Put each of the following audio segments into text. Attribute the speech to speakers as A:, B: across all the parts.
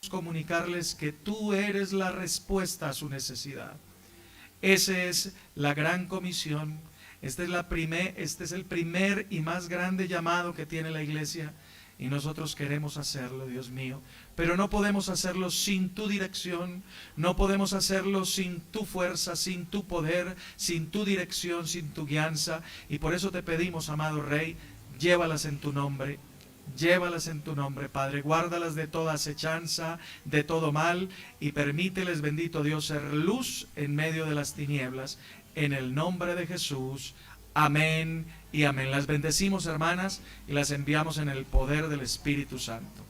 A: comunicarles que tú eres la respuesta a su necesidad. Esa es la gran comisión. Este es el primer y más grande llamado que tiene la iglesia, y nosotros queremos hacerlo, Dios mío, pero no podemos hacerlo sin tu dirección, no podemos hacerlo sin tu fuerza, sin tu poder, sin tu dirección, sin tu guianza, y por eso te pedimos, amado Rey, llévalas en tu nombre. Llévalas en tu nombre, Padre, guárdalas de toda acechanza, de todo mal, y permíteles, bendito Dios, ser luz en medio de las tinieblas, en el nombre de Jesús. Amén y amén. Las bendecimos, hermanas, y las enviamos en el poder del Espíritu Santo.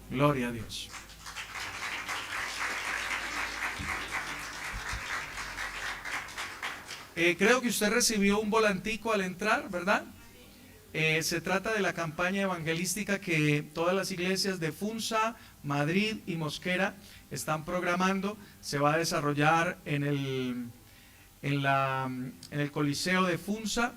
A: Gloria a Dios. Creo que usted recibió un volantico al entrar, ¿verdad? Se trata de la campaña evangelística que todas las iglesias de Funza, Madrid y Mosquera están programando. Se va a desarrollar en el Coliseo de Funza,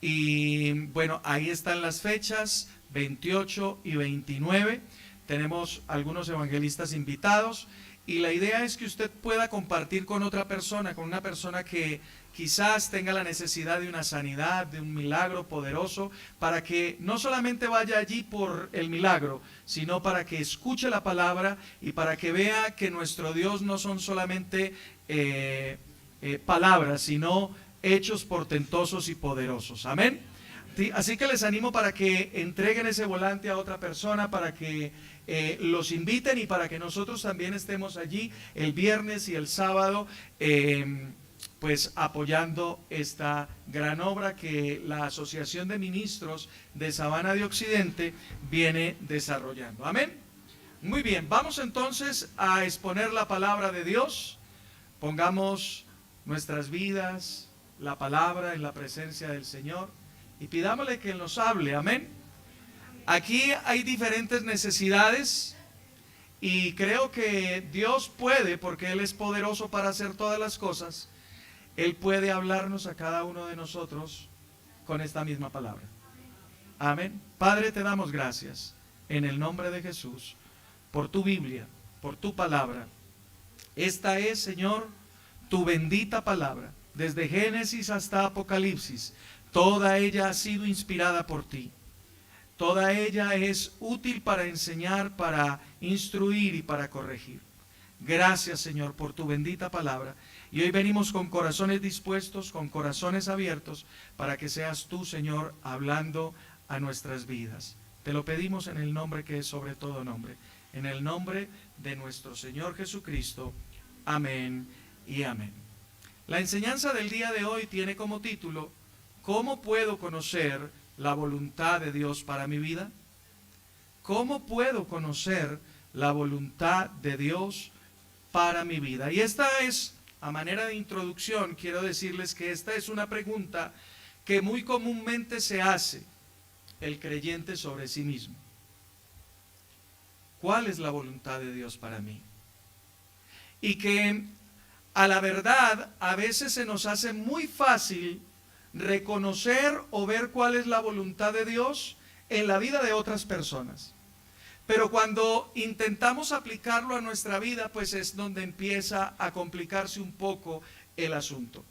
A: y bueno, ahí están las fechas, 28 y 29. Tenemos algunos evangelistas invitados, y la idea es que usted pueda compartir con otra persona, con una persona que quizás tenga la necesidad de una sanidad, de un milagro poderoso, para que no solamente vaya allí por el milagro, sino para que escuche la palabra y para que vea que nuestro Dios no son solamente palabras, sino hechos portentosos y poderosos. Amén. Así que les animo para que entreguen ese volante a otra persona, para que los inviten, y para que nosotros también estemos allí el viernes y el sábado, pues apoyando esta gran obra que la Asociación de Ministros de Sabana de Occidente viene desarrollando. Amén. Muy bien, vamos entonces a exponer la palabra de Dios. Pongamos nuestras vidas, la palabra, en la presencia del Señor, y pidámosle que nos hable. Amén. Aquí hay diferentes necesidades, y creo que Dios puede, porque Él es poderoso para hacer todas las cosas. Él puede hablarnos a cada uno de nosotros con esta misma palabra. Amén. Padre, te damos gracias en el nombre de Jesús por tu Biblia, por tu palabra. Esta es, Señor, tu bendita palabra, desde Génesis hasta Apocalipsis. Toda ella ha sido inspirada por ti. Toda ella es útil para enseñar, para instruir y para corregir. Gracias, Señor, por tu bendita palabra. Y hoy venimos con corazones dispuestos, con corazones abiertos, para que seas tú, Señor, hablando a nuestras vidas. Te lo pedimos en el nombre que es sobre todo nombre, en el nombre de nuestro Señor Jesucristo. Amén y amén. La enseñanza del día de hoy tiene como título: ¿cómo puedo conocer la voluntad de Dios para mi vida? ¿Cómo puedo conocer la voluntad de Dios para mi vida? Y esta es, a manera de introducción, quiero decirles que esta es una pregunta que muy comúnmente se hace el creyente sobre sí mismo. ¿Cuál es la voluntad de Dios para mí? Y que a la verdad a veces se nos hace muy fácil reconocer o ver cuál es la voluntad de Dios en la vida de otras personas. Pero cuando intentamos aplicarlo a nuestra vida, pues es donde empieza a complicarse un poco el asunto.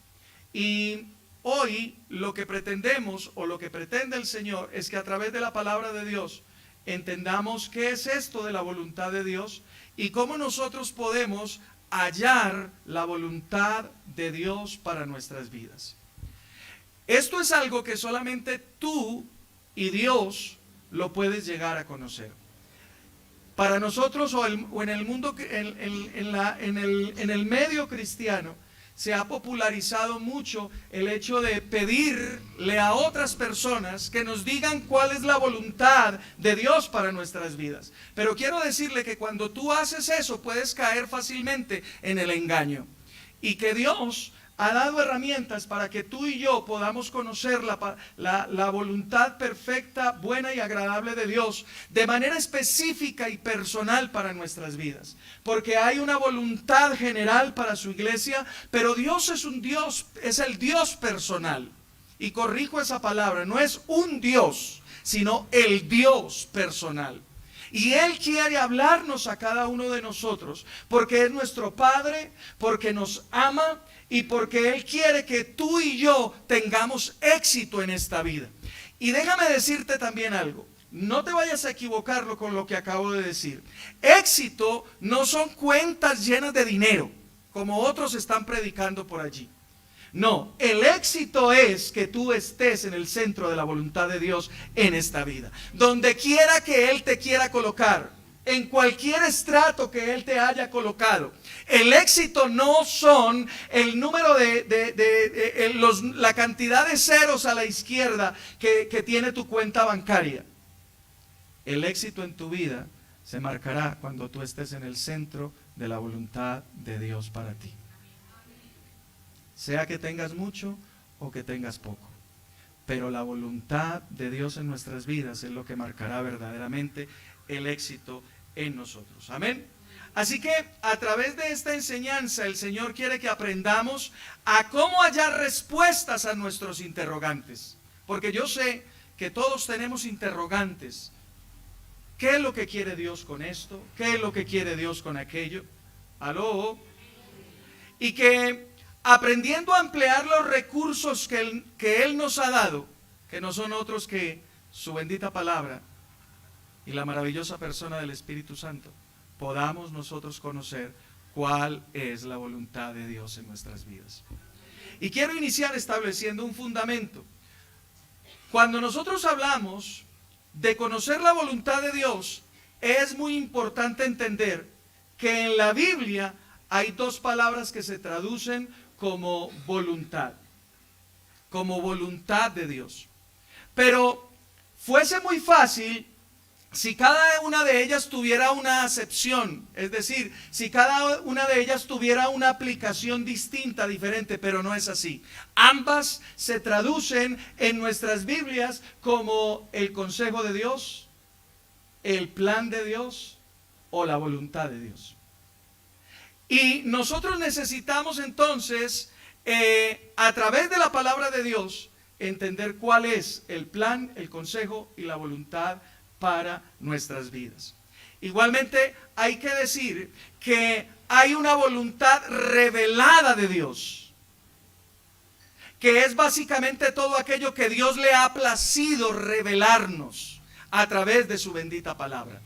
A: Y hoy lo que pretendemos, o lo que pretende el Señor, es que a través de la palabra de Dios entendamos qué es esto de la voluntad de Dios y cómo nosotros podemos hallar la voluntad de Dios para nuestras vidas. Esto es algo que solamente tú y Dios lo puedes llegar a conocer. Para nosotros o en el mundo, en el medio cristiano, se ha popularizado mucho el hecho de pedirle a otras personas que nos digan cuál es la voluntad de Dios para nuestras vidas. Pero quiero decirle que cuando tú haces eso, puedes caer fácilmente en el engaño. Y que Dios ha dado herramientas para que tú y yo podamos conocer la voluntad perfecta, buena y agradable de Dios de manera específica y personal para nuestras vidas. Porque hay una voluntad general para su iglesia, pero Dios es un Dios, es el Dios personal. Y corrijo esa palabra, no es un Dios, sino el Dios personal. Y Él quiere hablarnos a cada uno de nosotros, porque es nuestro Padre, porque nos ama y porque Él quiere que tú y yo tengamos éxito en esta vida. Y déjame decirte también algo. No te vayas a equivocarlo con lo que acabo de decir. Éxito no son cuentas llenas de dinero, como otros están predicando por allí. No, el éxito es que tú estés en el centro de la voluntad de Dios en esta vida. Donde quiera que Él te quiera colocar, en cualquier estrato que Él te haya colocado. El éxito no son el número la cantidad de ceros a la izquierda que tiene tu cuenta bancaria. El éxito en tu vida se marcará cuando tú estés en el centro de la voluntad de Dios para ti. Sea que tengas mucho o que tengas poco. Pero la voluntad de Dios en nuestras vidas es lo que marcará verdaderamente el éxito en nosotros. Amén. Así que a través de esta enseñanza el Señor quiere que aprendamos a cómo hallar respuestas a nuestros interrogantes. Porque yo sé que todos tenemos interrogantes. ¿Qué es lo que quiere Dios con esto? ¿Qué es lo que quiere Dios con aquello? ¿Aló? Y que aprendiendo a emplear los recursos que Él nos ha dado, que no son otros que su bendita palabra y la maravillosa persona del Espíritu Santo, podamos nosotros conocer cuál es la voluntad de Dios en nuestras vidas. Y quiero iniciar estableciendo un fundamento. Cuando nosotros hablamos de conocer la voluntad de Dios, es muy importante entender que en la Biblia hay dos palabras que se traducen como voluntad de Dios. Pero fuese muy fácil si cada una de ellas tuviera una acepción, es decir, si cada una de ellas tuviera una aplicación distinta, diferente, pero no es así. Ambas se traducen en nuestras Biblias como el consejo de Dios, el plan de Dios o la voluntad de Dios. Y nosotros necesitamos entonces, a través de la palabra de Dios, entender cuál es el plan, el consejo y la voluntad para nuestras vidas. Igualmente hay que decir que hay una voluntad revelada de Dios, que es básicamente todo aquello que Dios le ha placido revelarnos a través de su bendita palabra.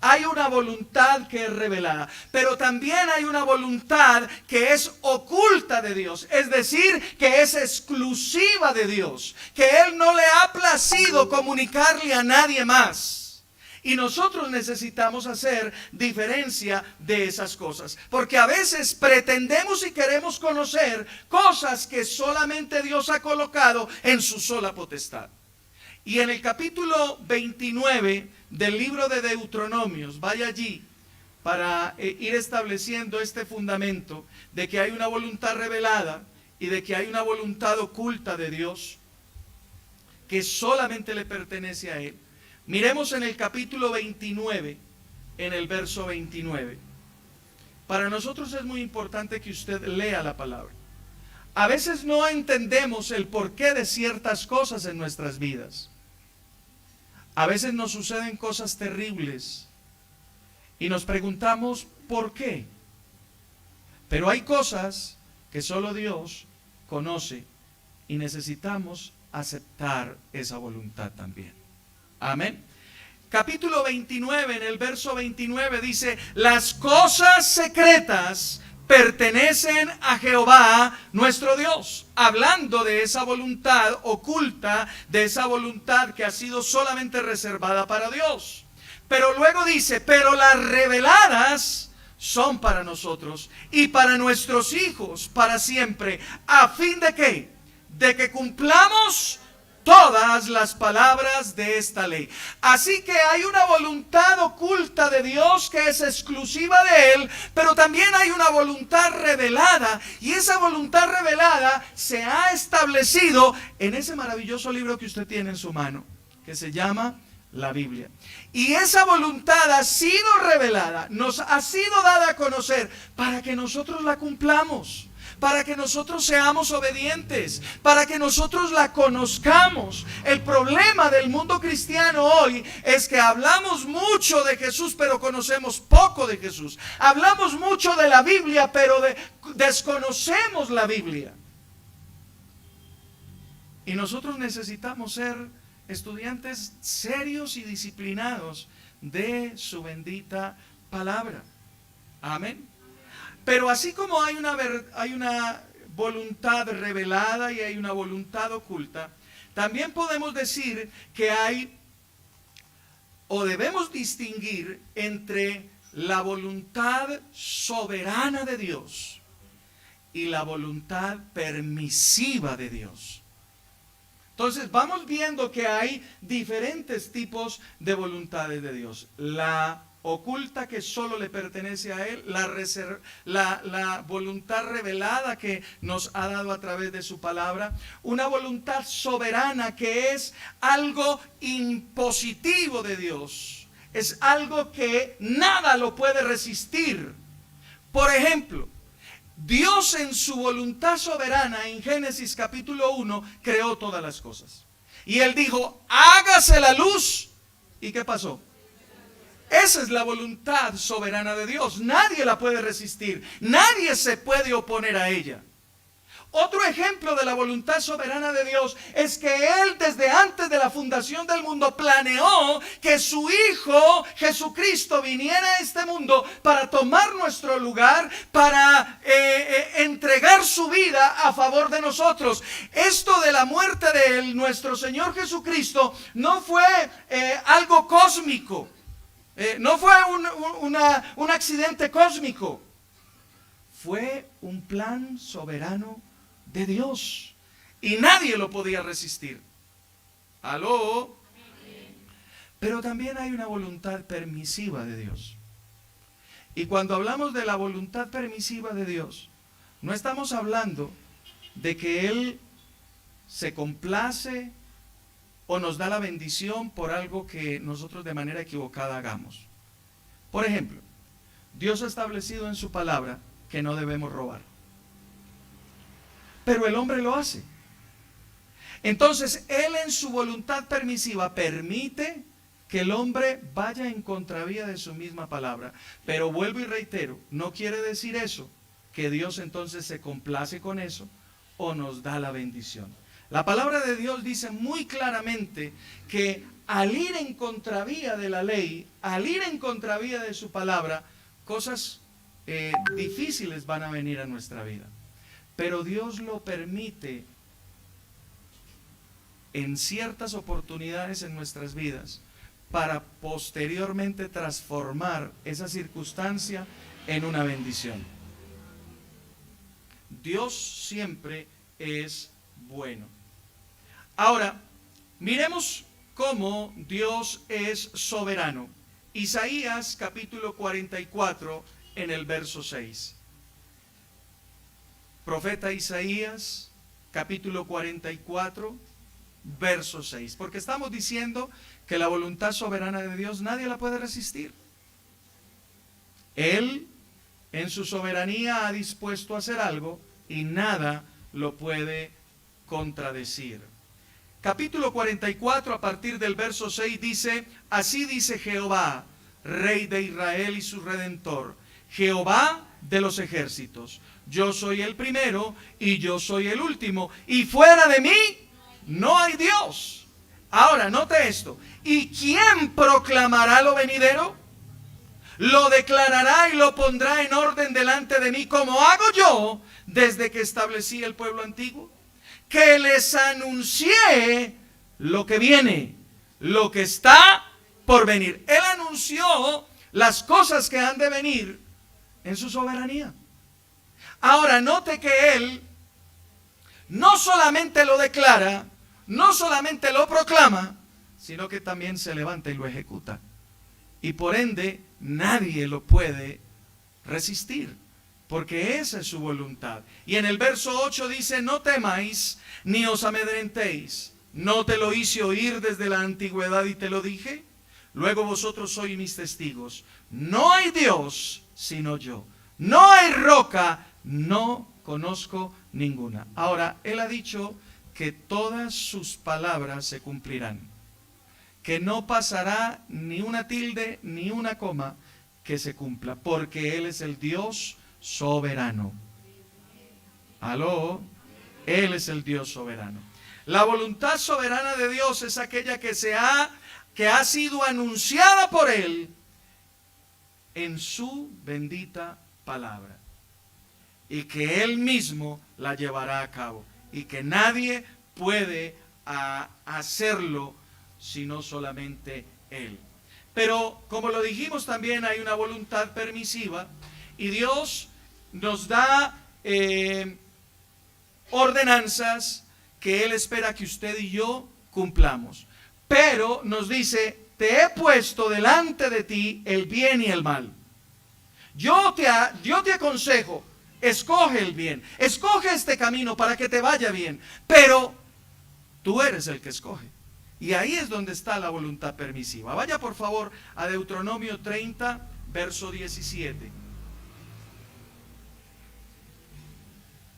A: Hay una voluntad que es revelada, pero también hay una voluntad que es oculta de Dios, es decir, que es exclusiva de Dios, que Él no le ha placido comunicarle a nadie más. Y nosotros necesitamos hacer diferencia de esas cosas, porque a veces pretendemos y queremos conocer cosas que solamente Dios ha colocado en su sola potestad. Y en el capítulo 29 del libro de Deuteronomios, vaya allí para ir estableciendo este fundamento de que hay una voluntad revelada y de que hay una voluntad oculta de Dios que solamente le pertenece a Él. Miremos en el capítulo 29, en el verso 29. Para nosotros es muy importante que usted lea la palabra. A veces no entendemos el porqué de ciertas cosas en nuestras vidas. A veces nos suceden cosas terribles y nos preguntamos ¿por qué? Pero hay cosas que solo Dios conoce y necesitamos aceptar esa voluntad también. Amén. Capítulo 29, en el verso 29 dice: las cosas secretas pertenecen a Jehová nuestro Dios, hablando de esa voluntad oculta, de esa voluntad que ha sido solamente reservada para Dios. Pero luego dice: pero las reveladas son para nosotros y para nuestros hijos para siempre, a fin de ¿qué? De que cumplamos todas las palabras de esta ley. Así que hay una voluntad oculta de Dios que es exclusiva de Él, pero también hay una voluntad revelada, y esa voluntad revelada se ha establecido en ese maravilloso libro que usted tiene en su mano, que se llama la Biblia. Y esa voluntad ha sido revelada, nos ha sido dada a conocer para que nosotros la cumplamos, para que nosotros seamos obedientes, para que nosotros la conozcamos. El problema del mundo cristiano hoy es que hablamos mucho de Jesús, pero conocemos poco de Jesús. Hablamos mucho de la Biblia, pero desconocemos la Biblia. Y nosotros necesitamos ser estudiantes serios y disciplinados de su bendita palabra. Amén. Pero así como hay una voluntad revelada y hay una voluntad oculta, también podemos decir que hay, o debemos distinguir entre la voluntad soberana de Dios y la voluntad permisiva de Dios. Entonces vamos viendo que hay diferentes tipos de voluntades de Dios. La oculta, que solo le pertenece a Él, la voluntad revelada que nos ha dado a través de su palabra, una voluntad soberana que es algo impositivo de Dios, es algo que nada lo puede resistir. Por ejemplo, Dios en su voluntad soberana en Génesis capítulo 1 creó todas las cosas. Y Él dijo, hágase la luz. ¿Y qué pasó? Esa es la voluntad soberana de Dios. Nadie la puede resistir. Nadie se puede oponer a ella. Otro ejemplo de la voluntad soberana de Dios es que Él desde antes de la fundación del mundo planeó que su Hijo Jesucristo viniera a este mundo para tomar nuestro lugar, para entregar su vida a favor de nosotros. Esto de la muerte de nuestro Señor Jesucristo no fue algo cósmico, no fue un accidente cósmico, fue un plan soberano de Dios y nadie lo podía resistir. ¿Aló? Pero también hay una voluntad permisiva de Dios. Y cuando hablamos de la voluntad permisiva de Dios, no estamos hablando de que Él se complace o nos da la bendición por algo que nosotros de manera equivocada hagamos. Por ejemplo, Dios ha establecido en su palabra que no debemos robar, pero el hombre lo hace. Entonces Él en su voluntad permisiva permite que el hombre vaya en contravía de su misma palabra. Pero vuelvo y reitero, no quiere decir eso que Dios entonces se complace con eso o nos da la bendición. La palabra de Dios dice muy claramente que al ir en contravía de la ley, al ir en contravía de su palabra, cosas difíciles van a venir a nuestra vida. Pero Dios lo permite en ciertas oportunidades en nuestras vidas para posteriormente transformar esa circunstancia en una bendición. Dios siempre es bueno. Ahora, miremos cómo Dios es soberano. Isaías capítulo 44 en el verso 6. Profeta Isaías capítulo 44 verso 6. Porque estamos diciendo que la voluntad soberana de Dios nadie la puede resistir. Él en su soberanía ha dispuesto a hacer algo y nada lo puede contradecir. Capítulo 44 a partir del verso 6 dice: así dice Jehová, Rey de Israel y su Redentor, Jehová de los ejércitos, yo soy el primero y yo soy el último, y fuera de mí no hay Dios. Ahora note esto: ¿y quién proclamará lo venidero? Lo declarará y lo pondrá en orden delante de mí, como hago yo desde que establecí el pueblo antiguo, que les anuncié lo que viene, lo que está por venir. Él anunció las cosas que han de venir en su soberanía. Ahora note que Él no solamente lo declara, no solamente lo proclama, sino que también se levanta y lo ejecuta. Y por ende nadie lo puede resistir, porque esa es su voluntad. Y en el verso 8 dice: no temáis ni os amedrentéis, ¿no te lo hice oír desde la antigüedad y te lo dije? Luego vosotros sois mis testigos. No hay Dios sino yo, no hay roca no conozco ninguna. Ahora, Él ha dicho que todas sus palabras se cumplirán, que no pasará ni una tilde ni una coma que se cumpla, porque Él es el Dios soberano. ¿Aló? Él es el Dios soberano. La voluntad soberana de Dios es aquella que ha sido anunciada por Él en su bendita palabra, y que Él mismo la llevará a cabo, y que nadie puede hacerlo sino solamente Él. Pero como lo dijimos, también hay una voluntad permisiva, y Dios nos da ordenanzas que Él espera que usted y yo cumplamos. Pero nos dice: te he puesto delante de ti el bien y el mal. Yo te aconsejo, escoge el bien, escoge este camino para que te vaya bien, pero tú eres el que escoge. Y ahí es donde está la voluntad permisiva. Vaya por favor a Deuteronomio 30, verso 17.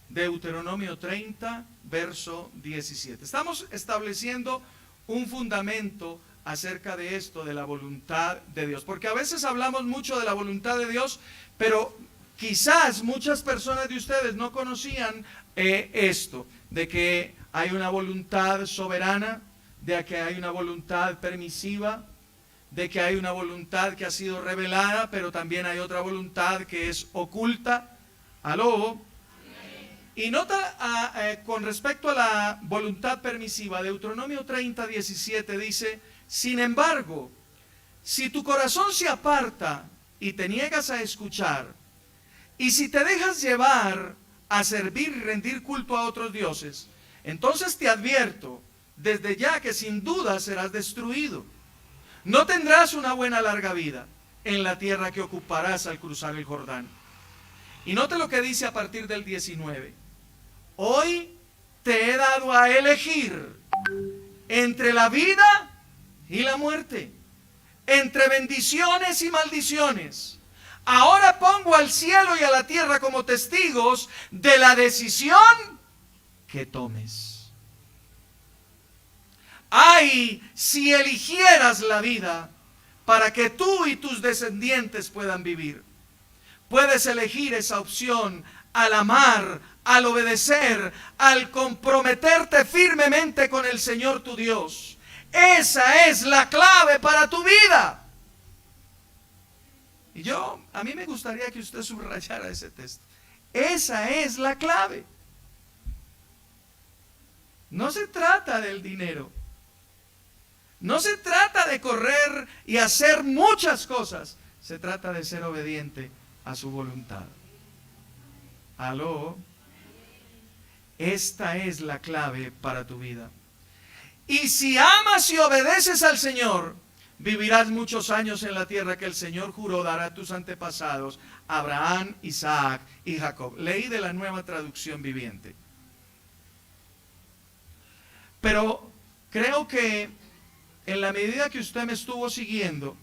A: Deuteronomio 30, verso 17. Estamos estableciendo un fundamento acerca de esto, de la voluntad de Dios, porque a veces hablamos mucho de la voluntad de Dios, pero quizás muchas personas de ustedes no conocían esto, de que hay una voluntad soberana, de que hay una voluntad permisiva, de que hay una voluntad que ha sido revelada, pero también hay otra voluntad que es oculta. ¿Aló? Y nota con respecto a la voluntad permisiva, Deuteronomio 30, 17 dice: sin embargo, si tu corazón se aparta y te niegas a escuchar, y si te dejas llevar a servir y rendir culto a otros dioses, entonces te advierto desde ya que sin duda serás destruido. No tendrás una buena larga vida en la tierra que ocuparás al cruzar el Jordán. Y note lo que dice a partir del 19. Hoy te he dado a elegir entre la vida y la muerte, entre bendiciones y maldiciones. Ahora pongo al cielo y a la tierra como testigos de la decisión que tomes. Ay, si eligieras la vida para que tú y tus descendientes puedan vivir. Puedes elegir esa opción al amar, al obedecer, al comprometerte firmemente con el Señor tu Dios. Esa es la clave para tu vida. Y a mí me gustaría que usted subrayara ese texto. Esa es la clave. No se trata del dinero. No se trata de correr y hacer muchas cosas. Se trata de ser obediente a su voluntad. ¿Aló? Esta es la clave para tu vida. Y si amas y obedeces al Señor, vivirás muchos años en la tierra que el Señor juró dar a tus antepasados, Abraham, Isaac y Jacob. Leí de la Nueva Traducción Viviente. Pero creo que en la medida que usted me estuvo siguiendo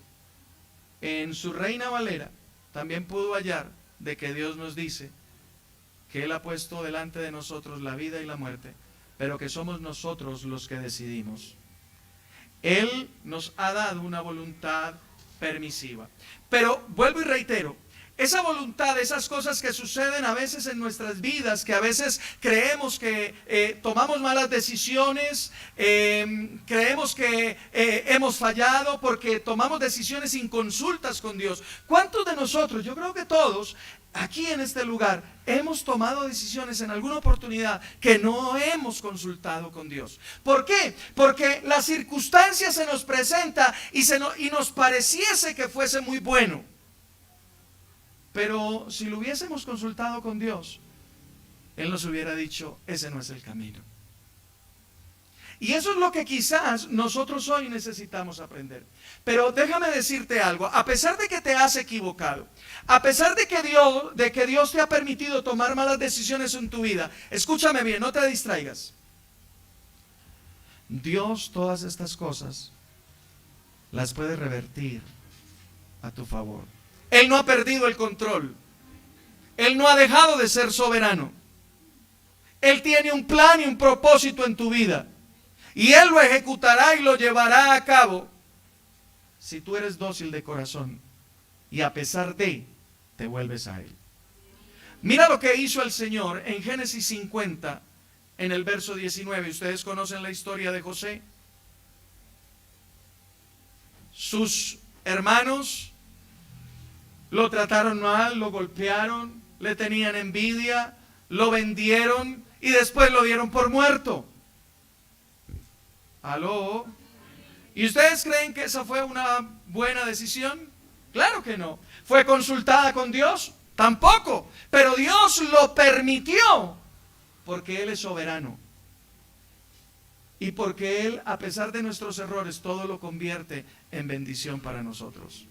A: en su Reina Valera, también pudo hallar de que Dios nos dice que Él ha puesto delante de nosotros la vida y la muerte, pero que somos nosotros los que decidimos. Él nos ha dado una voluntad permisiva. Pero vuelvo y reitero, esa voluntad, esas cosas que suceden a veces en nuestras vidas, que a veces creemos que tomamos malas decisiones, creemos que hemos fallado porque tomamos decisiones sin consultas con Dios. ¿Cuántos de nosotros, yo creo que todos, aquí en este lugar, hemos tomado decisiones en alguna oportunidad que no hemos consultado con Dios? ¿Por qué? Porque la circunstancia se nos presenta y nos pareciese que fuese muy bueno. Pero si lo hubiésemos consultado con Dios, Él nos hubiera dicho: ese no es el camino. Y eso es lo que quizás nosotros hoy necesitamos aprender. Pero déjame decirte algo: a pesar de que te has equivocado, a pesar de que Dios te ha permitido tomar malas decisiones en tu vida, escúchame bien, no te distraigas. Dios todas estas cosas las puede revertir a tu favor. Él no ha perdido el control. Él no ha dejado de ser soberano. Él tiene un plan y un propósito en tu vida. Y Él lo ejecutará y lo llevará a cabo si tú eres dócil de corazón y a pesar de, te vuelves a Él. Mira lo que hizo el Señor en Génesis 50, en el verso 19. Ustedes conocen la historia de José. Sus hermanos lo trataron mal, lo golpearon, le tenían envidia, lo vendieron y después lo dieron por muerto. ¿Aló? ¿Y ustedes creen que esa fue una buena decisión? Claro que no. ¿Fue consultada con Dios? Tampoco. Pero Dios lo permitió porque Él es soberano. Y porque Él, a pesar de nuestros errores, todo lo convierte en bendición para nosotros.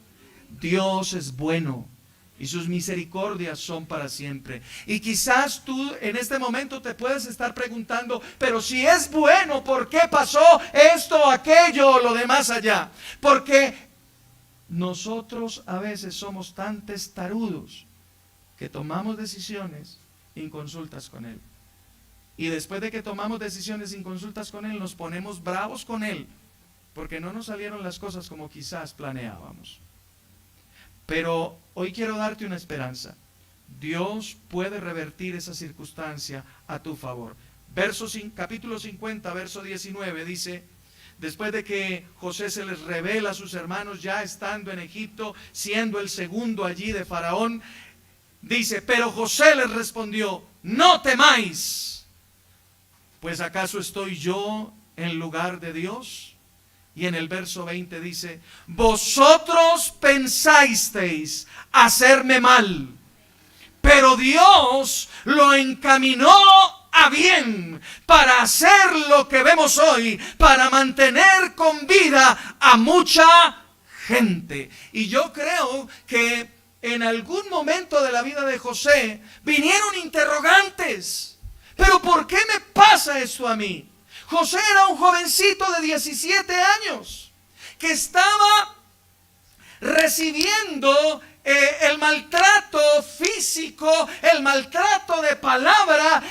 A: Dios es bueno y sus misericordias son para siempre. Y quizás tú en este momento te puedes estar preguntando, pero si es bueno, ¿por qué pasó esto, aquello o lo demás allá? Porque nosotros a veces somos tan testarudos que tomamos decisiones sin consultas con Él. Y después de que tomamos decisiones sin consultas con Él, nos ponemos bravos con Él, porque no nos salieron las cosas como quizás planeábamos. Pero hoy quiero darte una esperanza. Dios puede revertir esa circunstancia a tu favor. Capítulo 50, verso 19 dice: después de que José se les revela a sus hermanos, ya estando en Egipto, siendo el segundo allí de Faraón, dice: pero José les respondió: no temáis, pues ¿acaso estoy yo en lugar de Dios? Y en el verso 20 dice: vosotros pensasteis hacerme mal, pero Dios lo encaminó a bien para hacer lo que vemos hoy, para mantener con vida a mucha gente. Y yo creo que en algún momento de la vida de José vinieron interrogantes. ¿Pero por qué me pasa esto a mí? José era un jovencito de 17 años que estaba recibiendo el maltrato físico, el maltrato de palabra,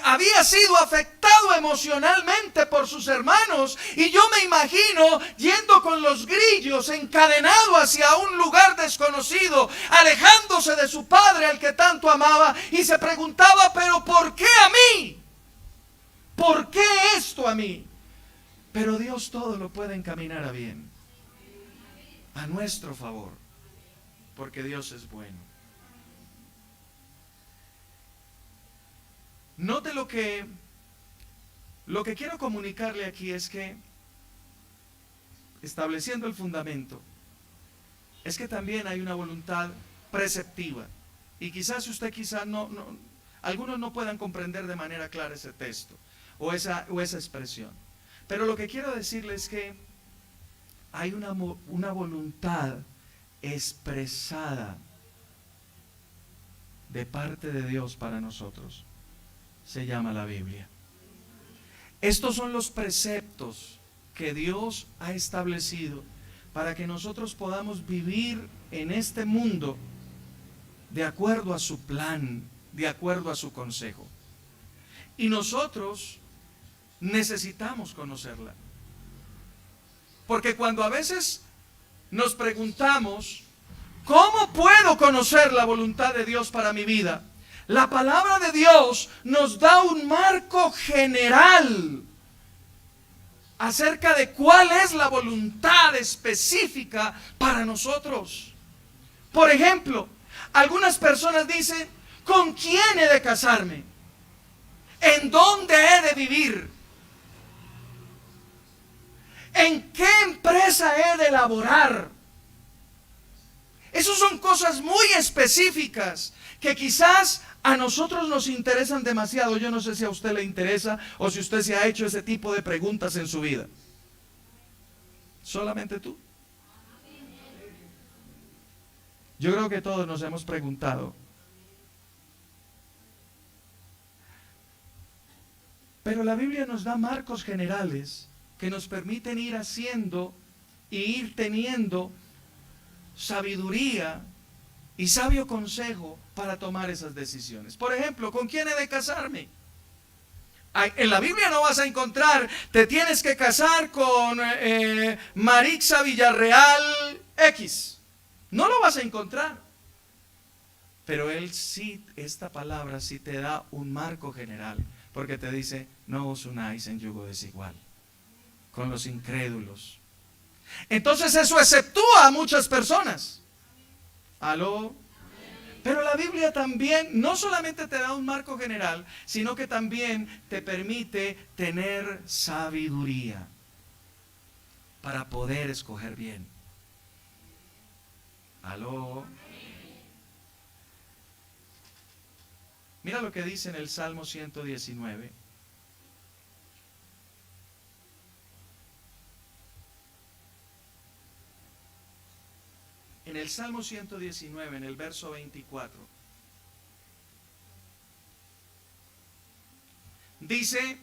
A: había sido afectado emocionalmente por sus hermanos. Y yo me imagino yendo con los grillos, encadenado hacia un lugar desconocido, alejándose de su padre al que tanto amaba, y se preguntaba: ¿pero por qué a mí? ¿Por qué esto a mí? Pero Dios todo lo puede encaminar a bien, a nuestro favor, porque Dios es bueno. Note lo que quiero comunicarle aquí es que, estableciendo el fundamento, es que también hay una voluntad preceptiva. Y quizás algunos no puedan comprender de manera clara ese texto o esa expresión. Pero lo que quiero decirles es que hay una voluntad expresada de parte de Dios para nosotros. Se llama la Biblia. Estos son los preceptos que Dios ha establecido para que nosotros podamos vivir en este mundo de acuerdo a su plan, de acuerdo a su consejo. Y nosotros necesitamos conocerla. Porque cuando a veces nos preguntamos: ¿cómo puedo conocer la voluntad de Dios para mi vida? La palabra de Dios nos da un marco general acerca de cuál es la voluntad específica para nosotros. Por ejemplo, algunas personas dicen: ¿con quién he de casarme? ¿En dónde he de vivir? ¿En qué empresa he de laborar? Esas son cosas muy específicas que quizás a nosotros nos interesan demasiado. Yo no sé si a usted le interesa o si usted se ha hecho ese tipo de preguntas en su vida. ¿Solamente tú? Yo creo que todos nos hemos preguntado. Pero la Biblia nos da marcos generales que nos permiten ir haciendo y ir teniendo sabiduría y sabio consejo para tomar esas decisiones. Por ejemplo, ¿con quién he de casarme? En la Biblia no vas a encontrar, te tienes que casar con Marixa Villarreal X. No lo vas a encontrar. Pero él sí, esta palabra sí te da un marco general, porque te dice, no os unáis en yugo desigual con los incrédulos. Entonces eso exceptúa a muchas personas. ¿Aló? Pero la Biblia también no solamente te da un marco general, sino que también te permite tener sabiduría para poder escoger bien. ¿Aló? Mira lo que dice en el Salmo 119. En el Salmo 119, en el verso 24, dice,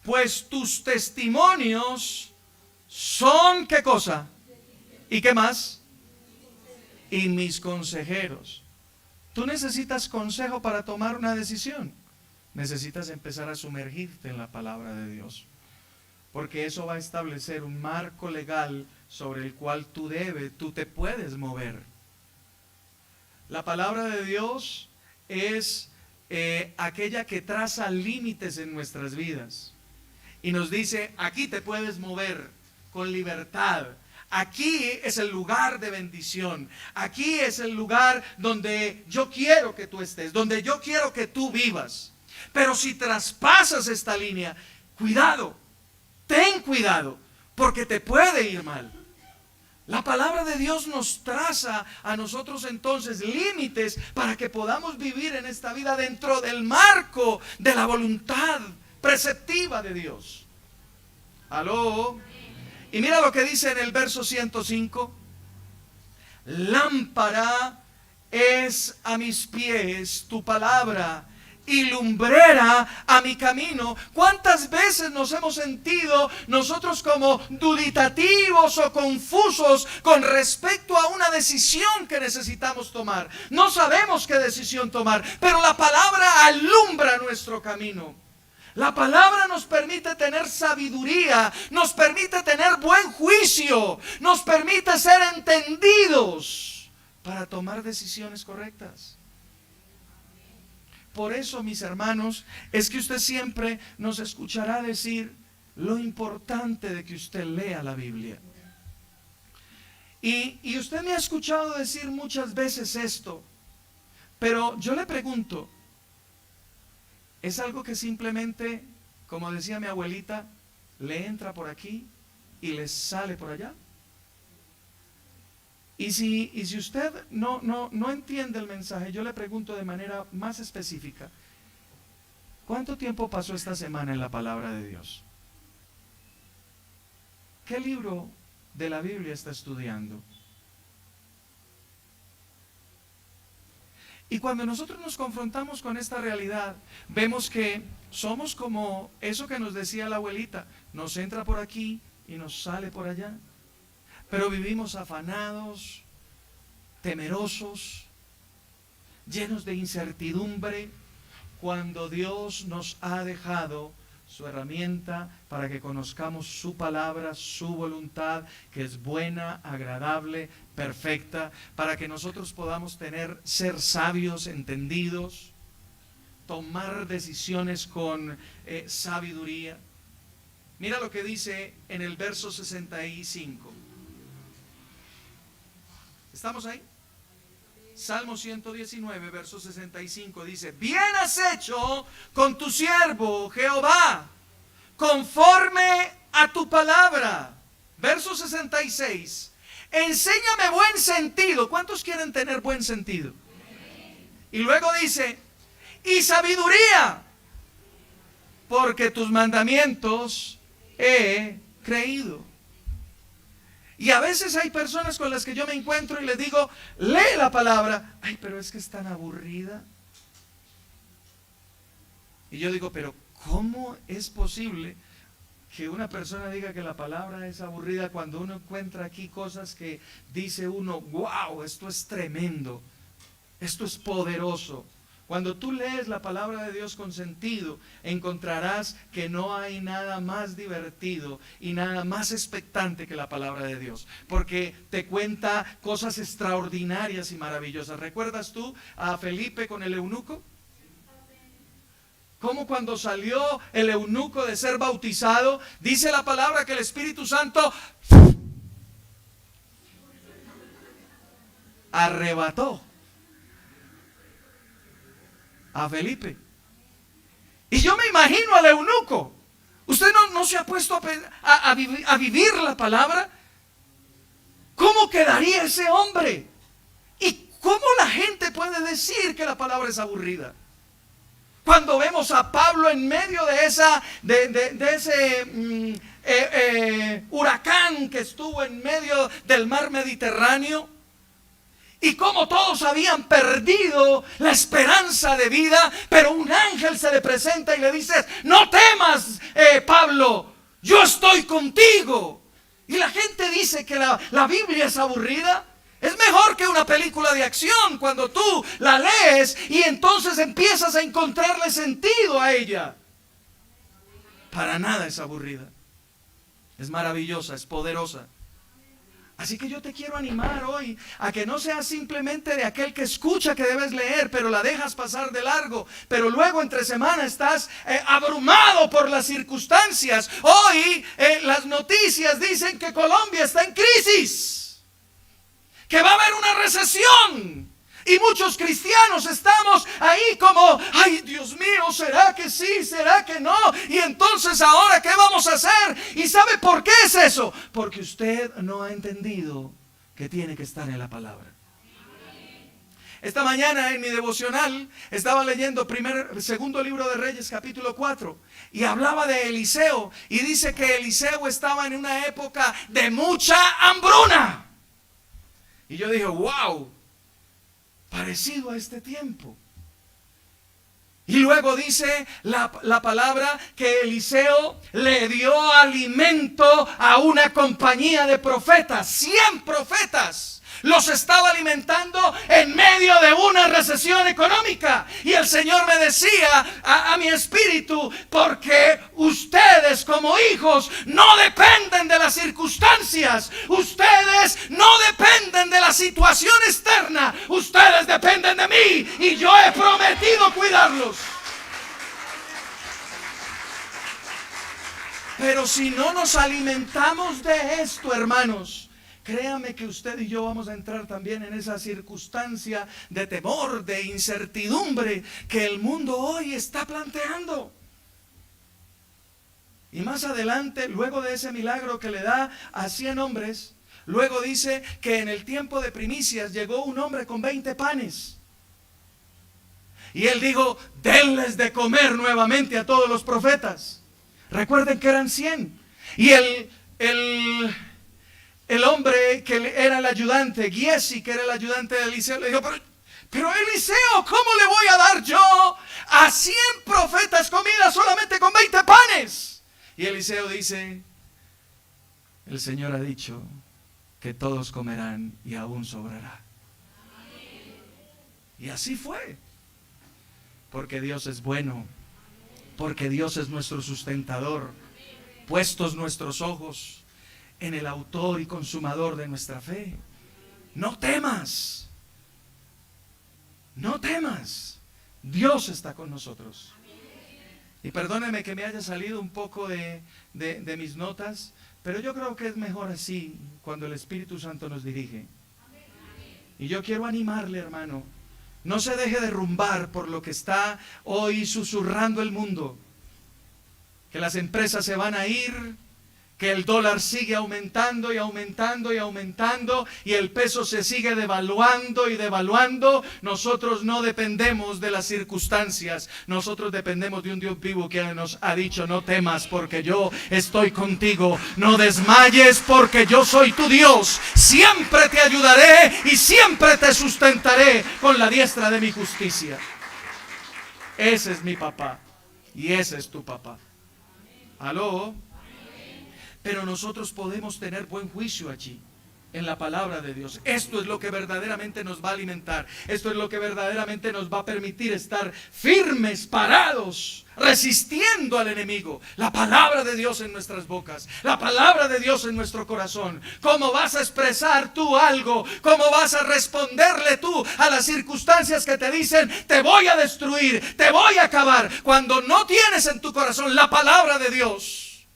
A: pues tus testimonios son, ¿qué cosa? ¿Y qué más? Y mis consejeros. Tú necesitas consejo para tomar una decisión. Necesitas empezar a sumergirte en la palabra de Dios, porque eso va a establecer un marco legal sobre el cual tú te puedes mover. La palabra de Dios es aquella que traza límites en nuestras vidas y nos dice, aquí te puedes mover con libertad. Aquí es el lugar de bendición. Aquí es el lugar donde yo quiero que tú estés, donde yo quiero que tú vivas. Pero si traspasas esta línea, cuidado, ten cuidado, porque te puede ir mal. La palabra de Dios nos traza a nosotros entonces límites para que podamos vivir en esta vida dentro del marco de la voluntad preceptiva de Dios. ¿Aló? Y mira lo que dice en el verso 105. Lámpara es a mis pies tu palabra y lumbrera a mi camino. ¿Cuántas veces nos hemos sentido nosotros como duditativos o confusos con respecto a una decisión que necesitamos tomar? No sabemos qué decisión tomar, pero la palabra alumbra nuestro camino. La palabra nos permite tener sabiduría, nos permite tener buen juicio, nos permite ser entendidos para tomar decisiones correctas. Por eso, mis hermanos, es que usted siempre nos escuchará decir lo importante de que usted lea la Biblia. Y usted me ha escuchado decir muchas veces esto, pero yo le pregunto, ¿es algo que simplemente, como decía mi abuelita, le entra por aquí y le sale por allá? Y si usted no entiende el mensaje, yo le pregunto de manera más específica, ¿cuánto tiempo pasó esta semana en la palabra de Dios? ¿Qué libro de la Biblia está estudiando? Y cuando nosotros nos confrontamos con esta realidad, vemos que somos como eso que nos decía la abuelita, nos entra por aquí y nos sale por allá. Pero vivimos afanados, temerosos, llenos de incertidumbre, cuando Dios nos ha dejado su herramienta para que conozcamos su palabra, su voluntad, que es buena, agradable, perfecta, para que nosotros podamos ser sabios, entendidos, tomar decisiones con sabiduría. Mira lo que dice en el verso 65. ¿Estamos ahí? Salmo 119, verso 65 dice, bien has hecho con tu siervo Jehová, conforme a tu palabra. Verso 66, enséñame buen sentido. ¿Cuántos quieren tener buen sentido? Y luego dice, y sabiduría, porque tus mandamientos he creído. Y a veces hay personas con las que yo me encuentro y les digo, lee la palabra. Ay, pero es que es tan aburrida. Y yo digo, pero ¿cómo es posible que una persona diga que la palabra es aburrida cuando uno encuentra aquí cosas que dice uno, wow, esto es tremendo, esto es poderoso? Cuando tú lees la palabra de Dios con sentido, encontrarás que no hay nada más divertido y nada más expectante que la palabra de Dios, porque te cuenta cosas extraordinarias y maravillosas. ¿Recuerdas tú a Felipe con el eunuco? Como cuando salió el eunuco de ser bautizado, dice la palabra que el Espíritu Santo arrebató a Felipe. Y yo me imagino al eunuco. ¿Usted no se ha puesto a vivir la palabra? ¿Cómo quedaría ese hombre? ¿Y cómo la gente puede decir que la palabra es aburrida? Cuando vemos a Pablo en medio de ese huracán que estuvo en medio del mar Mediterráneo, y como todos habían perdido la esperanza de vida, pero un ángel se le presenta y le dice: no temas, Pablo, yo estoy contigo. Y la gente dice que la Biblia es aburrida. Es mejor que una película de acción cuando tú la lees y entonces empiezas a encontrarle sentido a ella. Para nada es aburrida. Es maravillosa, es poderosa. Así que yo te quiero animar hoy a que no seas simplemente de aquel que escucha que debes leer, pero la dejas pasar de largo, pero luego entre semana estás abrumado por las circunstancias. Hoy las noticias dicen que Colombia está en crisis, que va a haber una recesión. Y muchos cristianos estamos ahí como: ay, Dios mío, ¿será que sí? ¿Será que no? Y entonces, ¿ahora qué vamos a hacer? ¿Y sabe por qué es eso? Porque usted no ha entendido que tiene que estar en la palabra. Esta mañana en mi devocional estaba leyendo segundo libro de Reyes, capítulo 4, y hablaba de Eliseo, y dice que Eliseo estaba en una época de mucha hambruna. Y yo dije: wow, parecido a este tiempo. Y luego dice la palabra que Eliseo le dio alimento a una compañía de profetas, 100 profetas. Los estaba alimentando en medio de una recesión económica. Y el Señor me decía a mi espíritu: porque ustedes como hijos no dependen de las circunstancias. Ustedes no dependen de la situación externa. Ustedes dependen de mí. Y yo he prometido cuidarlos. Pero si no nos alimentamos de esto, hermanos, créame que usted y yo vamos a entrar también en esa circunstancia de temor, de incertidumbre que el mundo hoy está planteando. Y más adelante, luego de ese milagro que le da a 100 hombres, luego dice que en el tiempo de primicias llegó un hombre con 20 panes. Y él dijo: denles de comer nuevamente a todos los profetas. Recuerden que eran 100. Y el hombre que era el ayudante, Giesi, que era el ayudante de Eliseo, le dijo: pero Eliseo, ¿cómo le voy a dar yo a 100 profetas comida solamente con 20 panes? Y Eliseo dice: el Señor ha dicho que todos comerán y aún sobrará. Y así fue. Porque Dios es bueno. Porque Dios es nuestro sustentador. Puestos nuestros ojos en el autor y consumador de nuestra fe. No temas. No temas. Dios está con nosotros. Y perdóneme que me haya salido un poco de mis notas, pero yo creo que es mejor así cuando el Espíritu Santo nos dirige. Y yo quiero animarle, hermano: no se deje derrumbar por lo que está hoy susurrando el mundo. Que las empresas se van a ir, que el dólar sigue aumentando y aumentando y aumentando, y el peso se sigue devaluando y devaluando. Nosotros no dependemos de las circunstancias. Nosotros dependemos de un Dios vivo que nos ha dicho: no temas porque yo estoy contigo. No desmayes porque yo soy tu Dios. Siempre te ayudaré y siempre te sustentaré con la diestra de mi justicia. Ese es mi papá y ese es tu papá. ¿Aló? Pero nosotros podemos tener buen juicio allí. en la palabra de Dios. Esto es lo que verdaderamente nos va a alimentar. Esto es lo que verdaderamente nos va a permitir estar firmes, parados, resistiendo al enemigo. La palabra de Dios en nuestras bocas, la palabra de Dios en nuestro corazón. ¿Cómo vas a expresar tú algo? ¿Cómo vas a responderle tú a las circunstancias que te dicen te voy a destruir, te voy a acabar, cuando no tienes en tu corazón la palabra de Dios?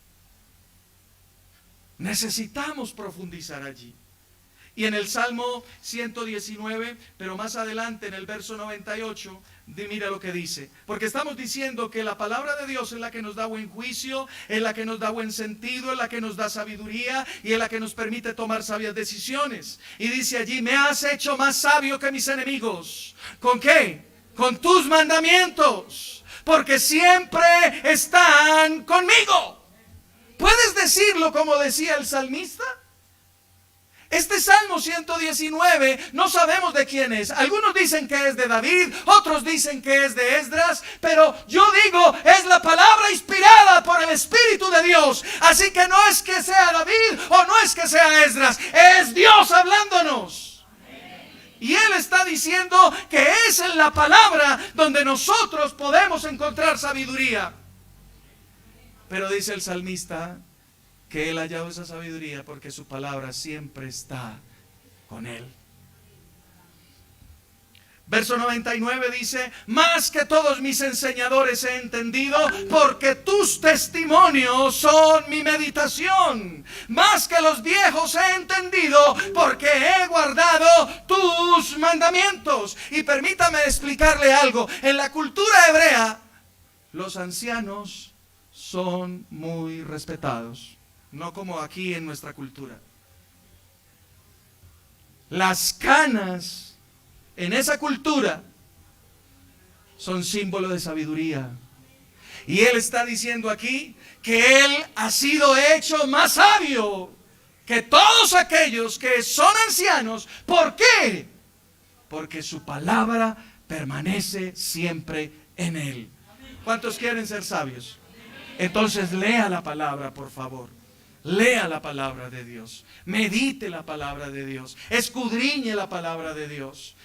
A: Necesitamos profundizar allí. Y en el Salmo 119, pero más adelante en el verso 98, mira lo que dice. Porque estamos diciendo que la palabra de Dios es la que nos da buen juicio, es la que nos da buen sentido, es la que nos da sabiduría y es la que nos permite tomar sabias decisiones. Y dice allí, me has hecho más sabio que mis enemigos. ¿Con qué? Con tus mandamientos, porque siempre están conmigo. ¿Puedes decirlo como decía el salmista? Este Salmo 119 no sabemos de quién es. Algunos dicen que es de David, otros dicen que es de Esdras, pero yo digo, es la palabra inspirada por el Espíritu de Dios. Así que no es que sea David o no es que sea Esdras, es Dios hablándonos. Y Él está diciendo que es en la palabra donde nosotros podemos encontrar sabiduría. Pero dice el salmista que Él ha hallado esa sabiduría porque su palabra siempre está con Él. Verso 99 dice, más que todos mis enseñadores he entendido, porque tus testimonios son mi meditación. Más que los viejos he entendido, porque he guardado tus mandamientos. Y permítame explicarle algo. En la cultura hebrea, los ancianos son muy respetados. No como aquí en nuestra cultura. Las canas en esa cultura son símbolo de sabiduría. Y Él está diciendo aquí que Él ha sido hecho más sabio que todos aquellos que son ancianos. ¿Por qué? Porque su palabra permanece siempre en Él. ¿Cuántos quieren ser sabios? Entonces lea la palabra, por favor. Lea la palabra de Dios, medite la palabra de Dios, escudriñe la palabra de Dios.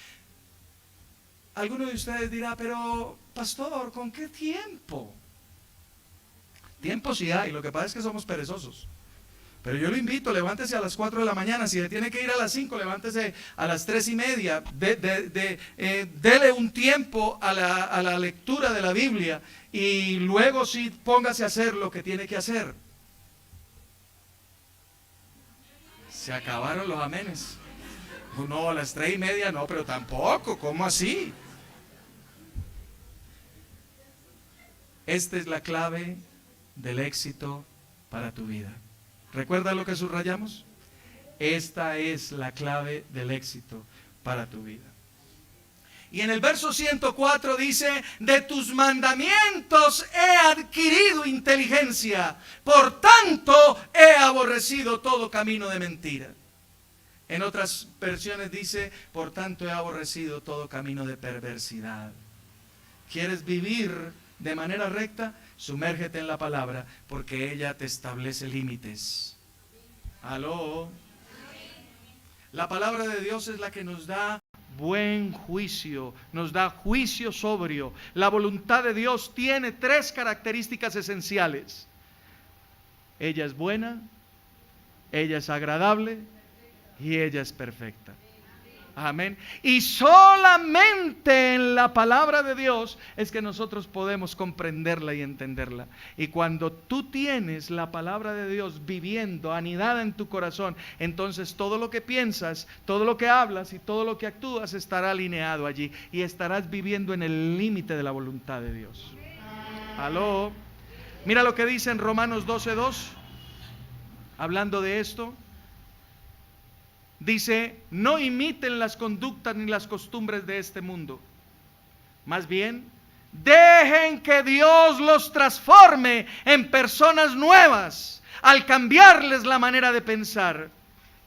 A: Alguno de ustedes dirá, pero pastor, ¿con qué tiempo? Tiempo sí hay, lo que pasa es que somos perezosos. Pero yo lo invito, levántese a las 4 de la mañana, si tiene que ir a las 5, levántese a las 3:30, dele un tiempo a la lectura de la Biblia y luego sí póngase a hacer lo que tiene que hacer. Se acabaron los amenes. No, a las 3:30 no, pero tampoco, ¿cómo así? Esta es la clave del éxito para tu vida. ¿Recuerda lo que subrayamos? Esta es la clave del éxito para tu vida. Y en el verso 104 dice, de tus mandamientos he adquirido inteligencia, por tanto he aborrecido todo camino de mentira. En otras versiones dice, por tanto he aborrecido todo camino de perversidad. ¿Quieres vivir de manera recta? Sumérgete en la palabra, porque ella te establece límites. ¿Aló? La palabra de Dios es la que nos da buen juicio, nos da juicio sobrio. La voluntad de Dios tiene 3 características esenciales. Ella es buena, ella es agradable y ella es perfecta. Amén. Y solamente en la palabra de Dios es que nosotros podemos comprenderla y entenderla. Y cuando tú tienes la palabra de Dios viviendo, anidada en tu corazón, entonces todo lo que piensas, todo lo que hablas y todo lo que actúas estará alineado allí y estarás viviendo en el límite de la voluntad de Dios. Aló. Mira lo que dice en Romanos 12:2, hablando de esto. Dice, no imiten las conductas ni las costumbres de este mundo. Más bien, dejen que Dios los transforme en personas nuevas al cambiarles la manera de pensar.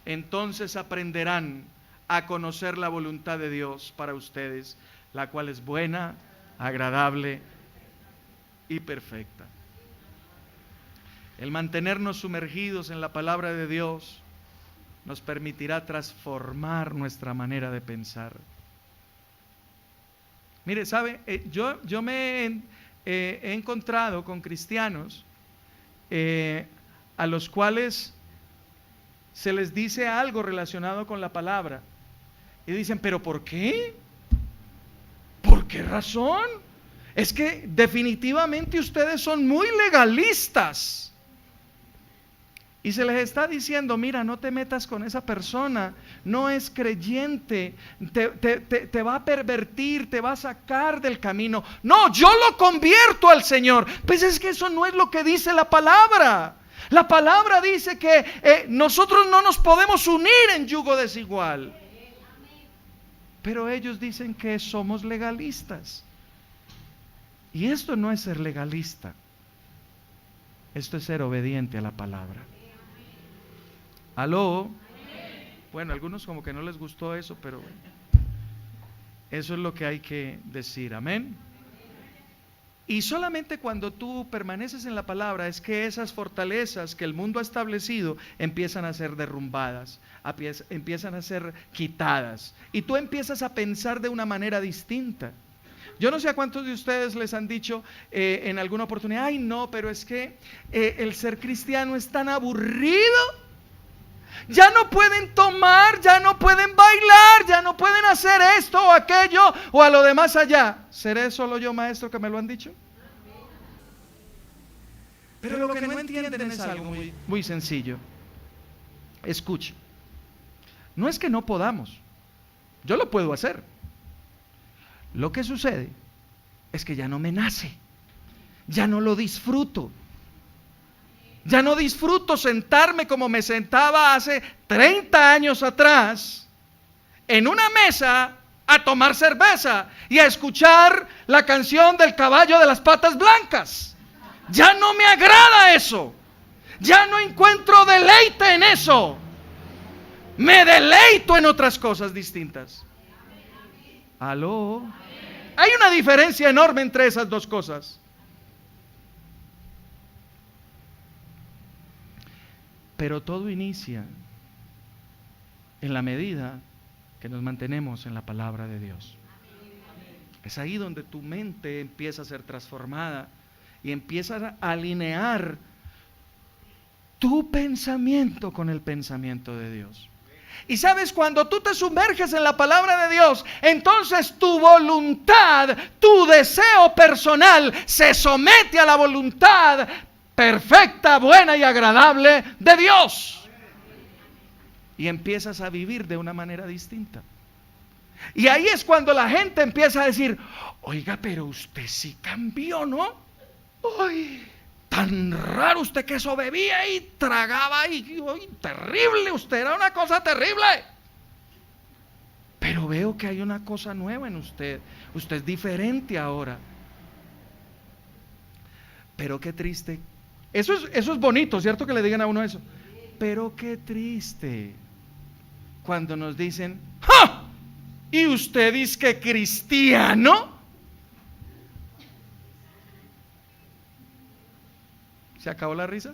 A: Entonces aprenderán a conocer la voluntad de Dios para ustedes, la cual es buena, agradable y perfecta. El mantenernos sumergidos en la palabra de Dios nos permitirá transformar nuestra manera de pensar. Mire, ¿sabe? Yo me he encontrado con cristianos a los cuales se les dice algo relacionado con la palabra y dicen, ¿pero por qué? ¿Por qué razón? Es que definitivamente ustedes son muy legalistas. Y se les está diciendo, mira, no te metas con esa persona, no es creyente, te va a pervertir, te va a sacar del camino. No, yo lo convierto al Señor. Pues es que eso no es lo que dice la palabra. La palabra dice que nosotros no nos podemos unir en yugo desigual. Pero ellos dicen que somos legalistas. Y esto no es ser legalista. Esto es ser obediente a la palabra. ¿Aló? Bueno, a algunos como que no les gustó eso, pero eso es lo que hay que decir. Amén. Y solamente cuando tú permaneces en la palabra es que esas fortalezas que el mundo ha establecido empiezan a ser derrumbadas, empiezan a ser quitadas. Y tú empiezas a pensar de una manera distinta. Yo no sé a cuántos de ustedes les han dicho en alguna oportunidad, ay no, pero es que el ser cristiano es tan aburrido. Ya no pueden tomar, ya no pueden bailar, ya no pueden hacer esto o aquello o a lo demás allá. ¿Seré solo yo, maestro, que me lo han dicho? Pero lo que no entienden es algo muy sencillo. Escuche, no es que no podamos, yo lo puedo hacer. Lo que sucede es que ya no me nace, ya no lo disfruto. Ya no disfruto sentarme como me sentaba hace 30 años atrás en una mesa a tomar cerveza y a escuchar la canción del caballo de las patas blancas. Ya no me agrada eso. Ya no encuentro deleite en eso. Me deleito en otras cosas distintas. ¿Aló? Hay una diferencia enorme entre esas dos cosas. Pero todo inicia en la medida que nos mantenemos en la palabra de Dios. Es ahí donde tu mente empieza a ser transformada y empiezas a alinear tu pensamiento con el pensamiento de Dios. Y sabes, cuando tú te sumerges en la palabra de Dios, entonces tu voluntad, tu deseo personal se somete a la voluntad perfecta, buena y agradable de Dios. Y empiezas a vivir de una manera distinta. Y ahí es cuando la gente empieza a decir, oiga, pero usted sí cambió, ¿no? Ay, tan raro usted que eso bebía y tragaba y terrible, usted era una cosa terrible. Pero veo que hay una cosa nueva en usted. Usted es diferente ahora. Pero qué triste. Eso es bonito, ¿cierto? Que le digan a uno eso. Pero qué triste cuando nos dicen, ¡ja! ¿Y usted dice que cristiano? ¿Se acabó la risa?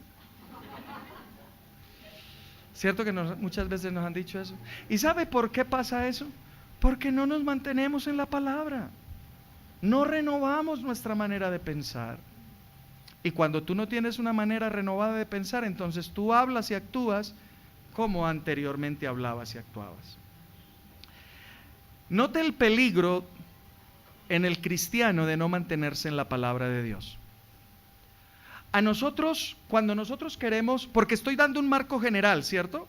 A: ¿Cierto que muchas veces nos han dicho eso? ¿Y sabe por qué pasa eso? Porque no nos mantenemos en la palabra. No renovamos nuestra manera de pensar. Y cuando tú no tienes una manera renovada de pensar, entonces tú hablas y actúas como anteriormente hablabas y actuabas. Note el peligro en el cristiano de no mantenerse en la palabra de Dios. A nosotros, cuando nosotros queremos, porque estoy dando un marco general, ¿cierto?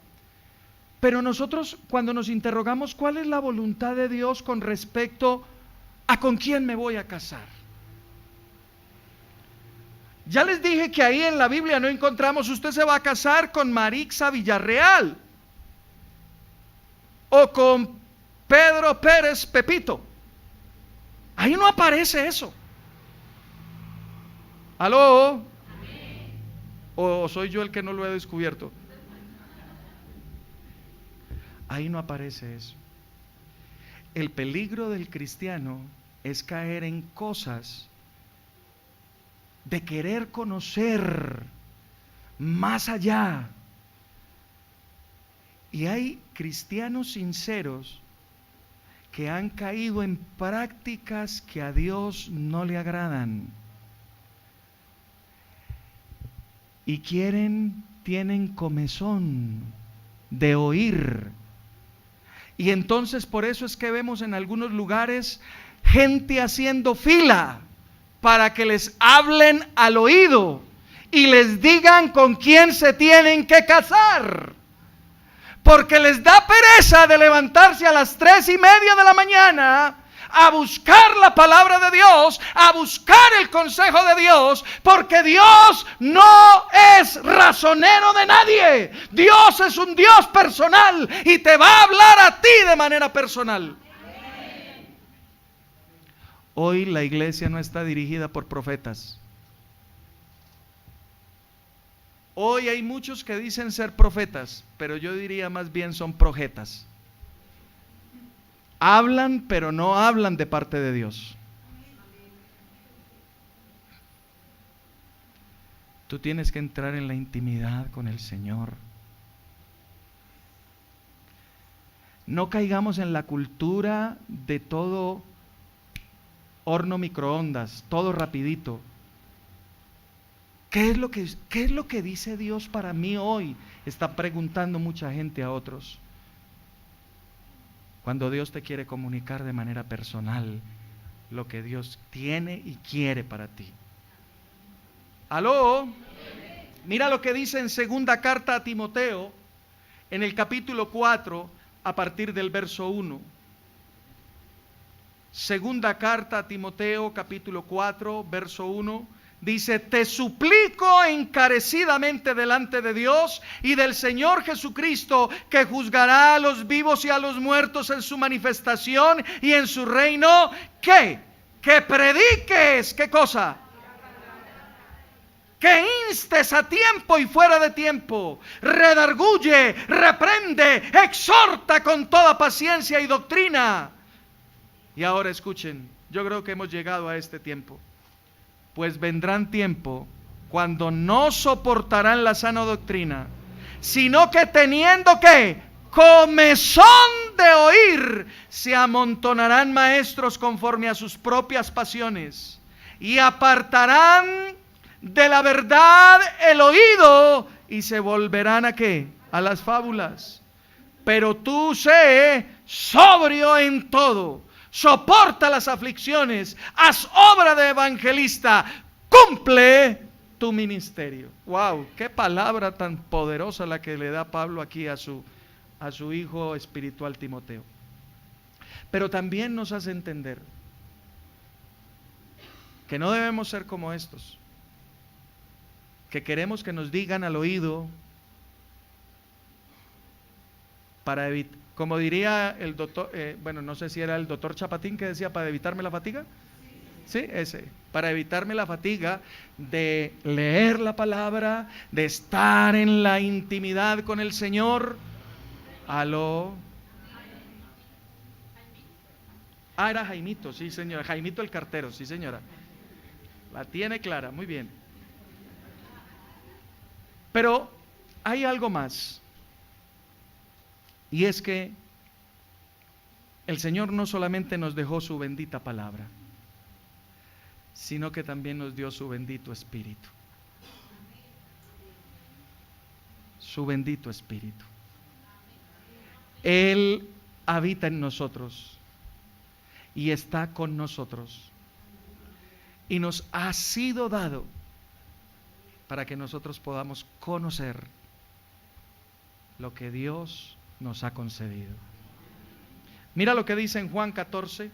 A: Pero nosotros, cuando nos interrogamos cuál es la voluntad de Dios con respecto a con quién me voy a casar. Ya les dije que ahí en la Biblia no encontramos, usted se va a casar con Marixa Villarreal o con Pedro Pérez Pepito. Ahí no aparece eso. ¿Aló? ¿O soy yo el que no lo he descubierto? Ahí no aparece eso. El peligro del cristiano es caer en cosas de querer conocer más allá Y hay cristianos sinceros que han caído en prácticas que a Dios no le agradan. Y tienen comezón de oír. Y entonces por eso es que vemos en algunos lugares gente haciendo fila para que les hablen al oído y les digan con quién se tienen que casar. Porque les da pereza de levantarse a las 3:30 de la mañana a buscar la palabra de Dios, a buscar el consejo de Dios, porque Dios no es razonero de nadie. Dios es un Dios personal y te va a hablar a ti de manera personal. Hoy la iglesia no está dirigida por profetas. Hoy hay muchos que dicen ser profetas, pero yo diría más bien son projetas. Hablan, pero no hablan de parte de Dios. Tú tienes que entrar en la intimidad con el Señor. No caigamos en la cultura de todo horno microondas, todo rapidito. ¿Qué es lo que dice Dios para mí hoy? Está preguntando mucha gente a otros. Cuando Dios te quiere comunicar de manera personal lo que Dios tiene y quiere para ti. ¿Aló? Mira lo que dice en segunda carta a Timoteo, en el capítulo 4, a partir del verso 1. Segunda carta a Timoteo, capítulo 4, verso 1. Dice: te suplico encarecidamente delante de Dios y del Señor Jesucristo, que juzgará a los vivos y a los muertos en su manifestación y en su reino, que prediques, ¿qué cosa? Que instes a tiempo y fuera de tiempo, redarguye, reprende, exhorta con toda paciencia y doctrina. Y ahora escuchen, yo creo que hemos llegado a este tiempo. Pues vendrán tiempo cuando no soportarán la sana doctrina, sino que teniendo que comezón de oír, se amontonarán maestros conforme a sus propias pasiones y apartarán de la verdad el oído y se volverán ¿a qué? A las fábulas. Pero tú sé sobrio en todo, soporta las aflicciones, haz obra de evangelista, cumple tu ministerio. Wow, qué palabra tan poderosa la que le da Pablo aquí a su hijo espiritual Timoteo. Pero también nos hace entender que no debemos ser como estos, que queremos que nos digan al oído para evitar, como diría el doctor, no sé si era el doctor Chapatín que decía, para evitarme la fatiga. Sí, ese, para evitarme la fatiga de leer la palabra, de estar en la intimidad con el Señor. Aló. Era Jaimito, sí señora, Jaimito el cartero, sí señora. La tiene clara, muy bien. Pero hay algo más. Y es que el Señor no solamente nos dejó su bendita palabra, sino que también nos dio su bendito Espíritu. Su bendito Espíritu. Él habita en nosotros y está con nosotros. Y nos ha sido dado para que nosotros podamos conocer lo que Dios nos ha concedido. Mira lo que dice en Juan 14.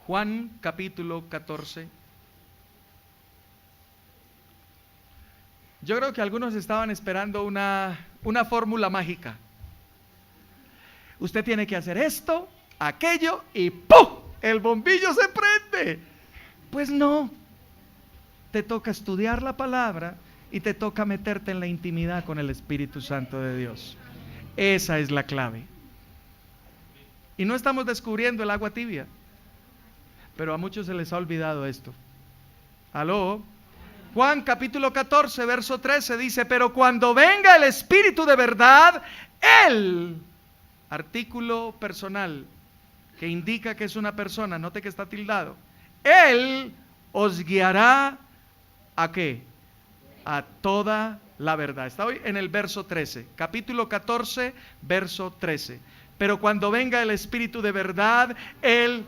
A: Juan capítulo 14. Yo creo que algunos estaban esperando una fórmula mágica. Usted tiene que hacer esto, aquello y ¡pum! El bombillo se prende. Pues no. Te toca estudiar la palabra y te toca meterte en la intimidad con el Espíritu Santo de Dios. Esa es la clave. Y no estamos descubriendo el agua tibia, pero a muchos se les ha olvidado esto. ¿Aló? Juan capítulo 14, verso 13 dice, pero cuando venga el Espíritu de verdad, Él, artículo personal, que indica que es una persona, note que está tildado, Él os guiará ¿a qué? A toda la verdad. Está hoy en el verso 13, capítulo 14, verso 13. Pero cuando venga el Espíritu de verdad, Él...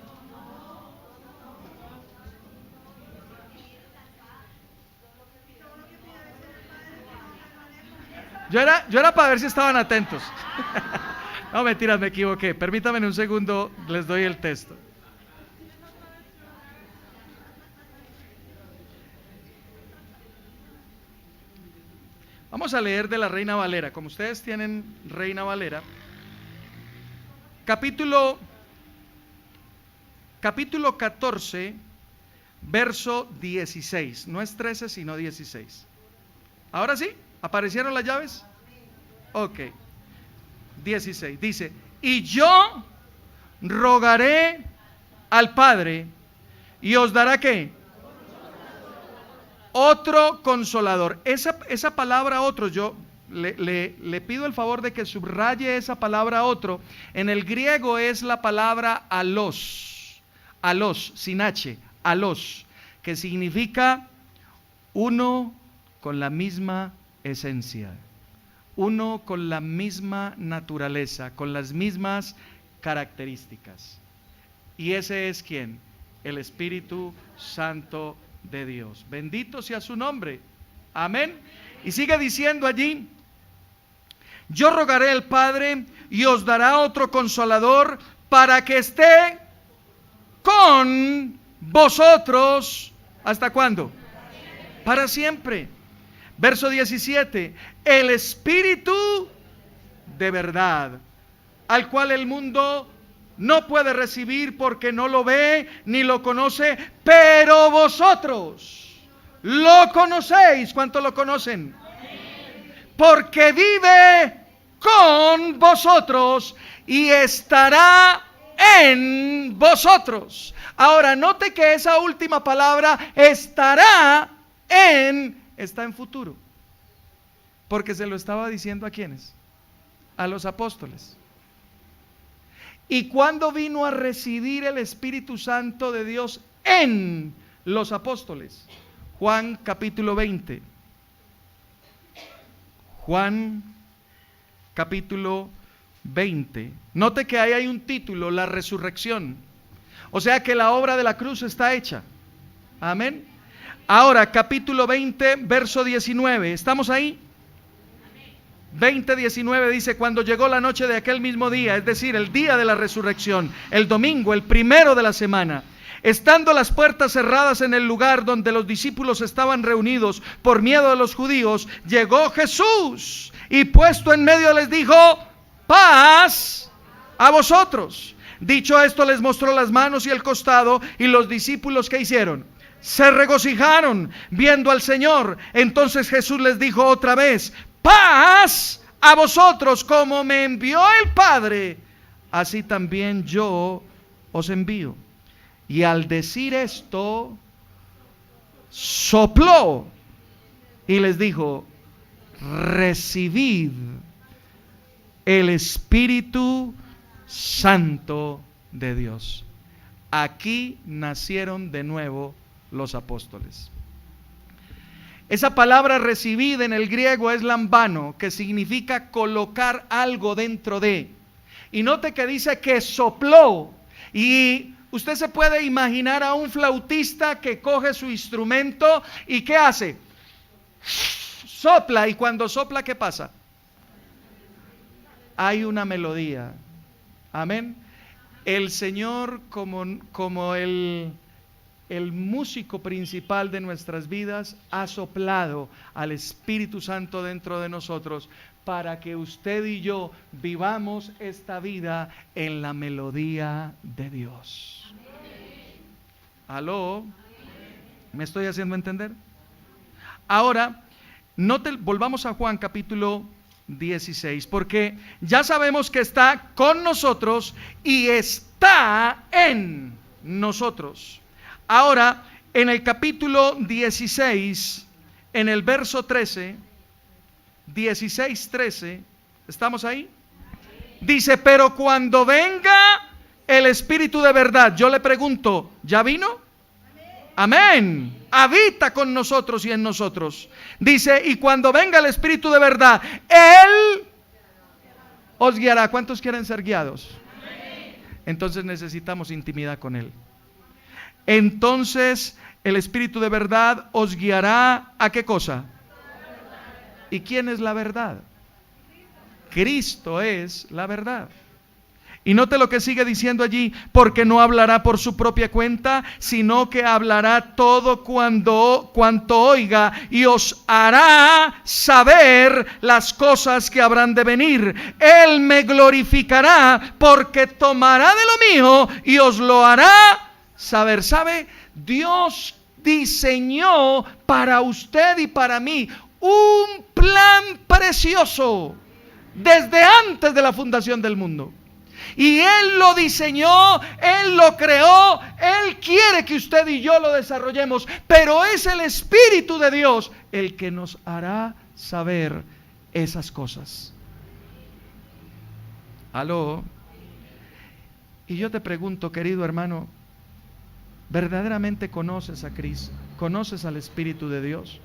A: Yo era para ver si estaban atentos. No, mentiras, me equivoqué. Permítanme un segundo, les doy el texto. Vamos a leer de la Reina Valera. Como ustedes tienen Reina Valera, capítulo 14, verso 16. No es 13, sino 16. ¿Ahora sí? ¿Aparecieron las llaves? Ok. 16. Dice, y yo rogaré al Padre y os dará ¿qué? Otro consolador. Esa palabra otro, yo le pido el favor de que subraye esa palabra otro. En el griego es la palabra alos, sin H, alos, que significa uno con la misma esencia, uno con la misma naturaleza, con las mismas características. Y ese es ¿quién? El Espíritu Santo de Dios. Bendito sea su nombre. Amén. Y sigue diciendo allí, yo rogaré al Padre y os dará otro consolador para que esté con vosotros. ¿Hasta cuándo? Para siempre. Verso 17, el Espíritu de verdad, al cual el mundo no puede recibir porque no lo ve ni lo conoce, pero vosotros lo conocéis. ¿Cuánto lo conocen? Porque vive con vosotros y estará en vosotros. Ahora, note que esa última palabra, estará en, está en futuro, porque se lo estaba diciendo ¿a quiénes? A los apóstoles. ¿Y cuándo vino a residir el Espíritu Santo de Dios en los apóstoles? Juan capítulo 20. Juan capítulo 20. Note que ahí hay un título, la resurrección. O sea que la obra de la cruz está hecha. Amén. Ahora, capítulo 20, verso 19. ¿Estamos ahí? 20:19 dice, cuando llegó la noche de aquel mismo día, es decir, el día de la resurrección, el domingo, el primero de la semana, estando las puertas cerradas en el lugar donde los discípulos estaban reunidos por miedo de los judíos, llegó Jesús y puesto en medio les dijo, paz a vosotros. Dicho esto, les mostró las manos y el costado, y los discípulos ¿qué hicieron? Se regocijaron viendo al Señor. Entonces Jesús les dijo otra vez, paz a vosotros, como me envió el Padre, así también yo os envío. Y al decir esto, sopló y les dijo, recibid el Espíritu Santo de Dios. Aquí nacieron de nuevo los apóstoles. Esa palabra recibid en el griego es lambano, que significa colocar algo dentro de. Y note que dice que sopló. Y usted se puede imaginar a un flautista que coge su instrumento y ¿qué hace? Sopla. Y cuando sopla, ¿qué pasa? Hay una melodía. Amén. El Señor como el músico principal de nuestras vidas ha soplado al Espíritu Santo dentro de nosotros para que usted y yo vivamos esta vida en la melodía de Dios. ¿Aló? ¿Me estoy haciendo entender? Ahora, volvamos a Juan capítulo 16, porque ya sabemos que está con nosotros y está en nosotros. Ahora, en el capítulo 16, en el verso 13, 16, 13, ¿estamos ahí? Dice, pero cuando venga el Espíritu de verdad, yo le pregunto, ¿ya vino? Amén. Habita con nosotros y en nosotros. Dice, y cuando venga el Espíritu de verdad, Él os guiará. ¿Cuántos quieren ser guiados? Entonces necesitamos intimidad con Él. Entonces el Espíritu de verdad os guiará ¿a qué cosa? ¿Y quién es la verdad? Cristo es la verdad. Y note lo que sigue diciendo allí, porque no hablará por su propia cuenta, sino que hablará todo cuanto oiga y os hará saber las cosas que habrán de venir. Él me glorificará porque tomará de lo mío y os lo hará saber. ¿Sabe? Dios diseñó para usted y para mí un plan precioso desde antes de la fundación del mundo. Y Él lo diseñó, Él lo creó, Él quiere que usted y yo lo desarrollemos, pero es el Espíritu de Dios el que nos hará saber esas cosas. ¿Aló? Y yo te pregunto, querido hermano, ¿verdaderamente conoces a Cristo? ¿Conoces al Espíritu de Dios?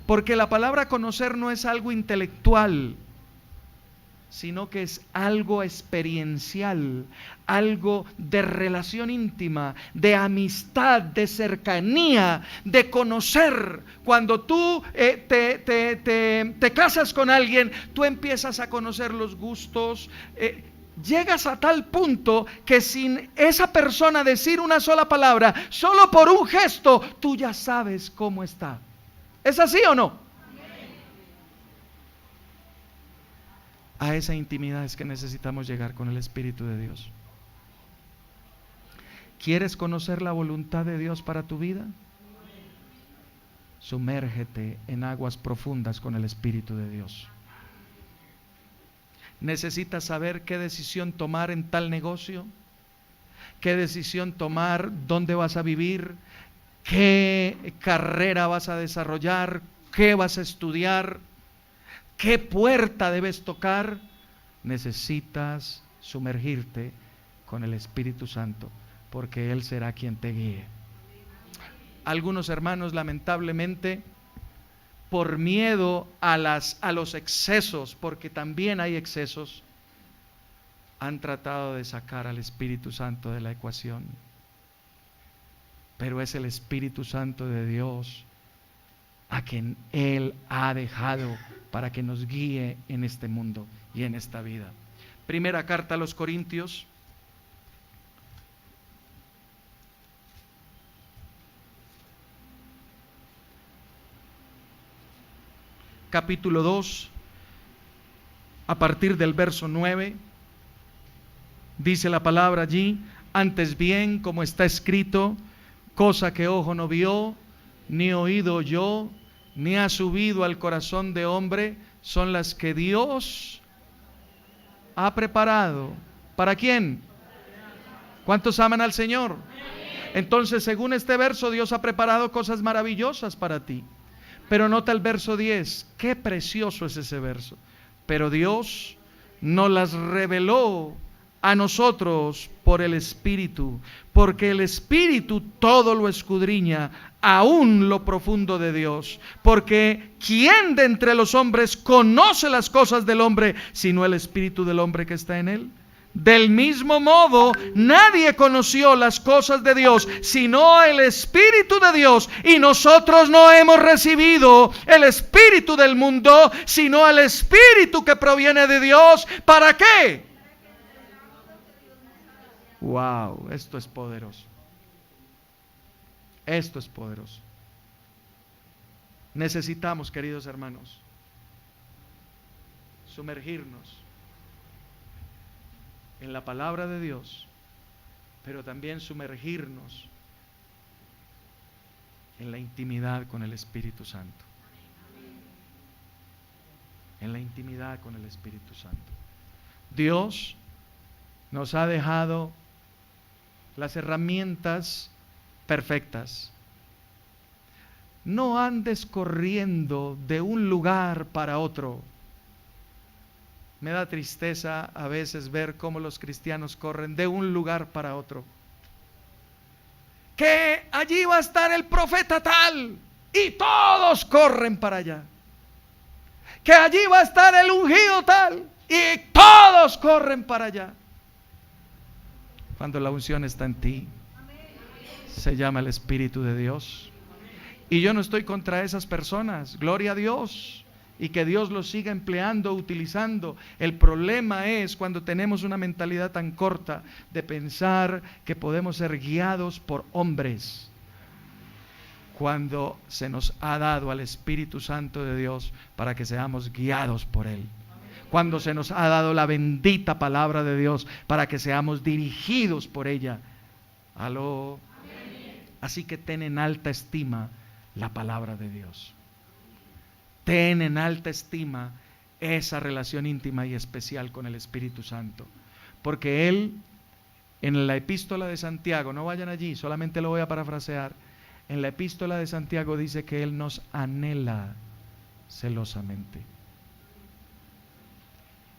A: Porque la palabra conocer no es algo intelectual, sino que es algo experiencial, algo de relación íntima, de amistad, de cercanía, de conocer. Cuando tú te casas con alguien, tú empiezas a conocer los gustos, llegas a tal punto que sin esa persona decir una sola palabra, solo por un gesto, tú ya sabes cómo está. ¿Es así o no? A esa intimidad es que necesitamos llegar con el Espíritu de Dios. ¿Quieres conocer la voluntad de Dios para tu vida? Sumérgete en aguas profundas con el Espíritu de Dios. ¿Necesitas saber qué decisión tomar en tal negocio? ¿Qué decisión tomar? ¿Dónde vas a vivir? ¿Qué carrera vas a desarrollar? ¿Qué vas a estudiar? ¿Qué puerta debes tocar? Necesitas sumergirte con el Espíritu Santo, porque Él será quien te guíe. Algunos hermanos, lamentablemente, por miedo a los excesos, porque también hay excesos, han tratado de sacar al Espíritu Santo de la ecuación. Pero es el Espíritu Santo de Dios a quien Él ha dejado para que nos guíe en este mundo y en esta vida. Primera carta a los Corintios, capítulo 2, a partir del verso 9, dice la palabra allí: antes bien, como está escrito, cosa que ojo no vio, ni oído oyó, ni ha subido al corazón de hombre, son las que Dios ha preparado. ¿Para quién? ¿Cuántos aman al Señor? Entonces, según este verso, Dios ha preparado cosas maravillosas para ti. Pero nota el verso 10, qué precioso es ese verso. Pero Dios nos las reveló a nosotros por el Espíritu, porque el Espíritu todo lo escudriña, aún lo profundo de Dios. Porque ¿quién de entre los hombres conoce las cosas del hombre, sino el Espíritu del hombre que está en él? Del mismo modo, nadie conoció las cosas de Dios, sino el Espíritu de Dios. Y nosotros no hemos recibido el espíritu del mundo, sino el Espíritu que proviene de Dios. ¿Para qué? Wow, esto es poderoso. Esto es poderoso. Necesitamos, queridos hermanos, sumergirnos en la palabra de Dios, pero también sumergirnos en la intimidad con el Espíritu Santo. En la intimidad con el Espíritu Santo. Dios nos ha dejado las herramientas perfectas. no andes corriendo de un lugar para otro. Me da tristeza a veces ver cómo los cristianos corren de un lugar para otro. Que allí va a estar el profeta tal y todos corren para allá. Que allí va a estar el ungido tal y todos corren para allá. Cuando la unción está en ti, se llama el Espíritu de Dios. Y yo no estoy contra esas personas, gloria a Dios, y que Dios los siga empleando, utilizando. El problema es cuando tenemos una mentalidad tan corta de pensar que podemos ser guiados por hombres, cuando se nos ha dado al Espíritu Santo de Dios para que seamos guiados por Él. Cuando se nos ha dado la bendita palabra de Dios para que seamos dirigidos por ella. Aló. Así que ten en alta estima la palabra de Dios. Ten en alta estima esa relación íntima y especial con el Espíritu Santo. Porque Él, en la epístola de Santiago, no vayan allí, solamente lo voy a parafrasear. En la epístola de Santiago dice que Él nos anhela celosamente.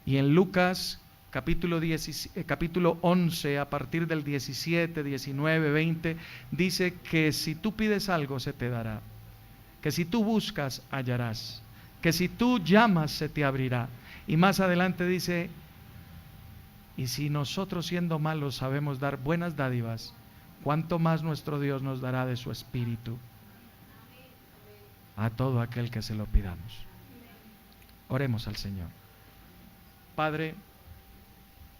A: Y en Lucas capítulo 11, a partir del 17, 19, 20, dice que si tú pides algo se te dará, que si tú buscas hallarás, que si tú llamas se te abrirá. Y más adelante dice, y si nosotros siendo malos sabemos dar buenas dádivas, ¿cuánto más nuestro Dios nos dará de su Espíritu a todo aquel que se lo pidamos? Oremos al Señor. Padre,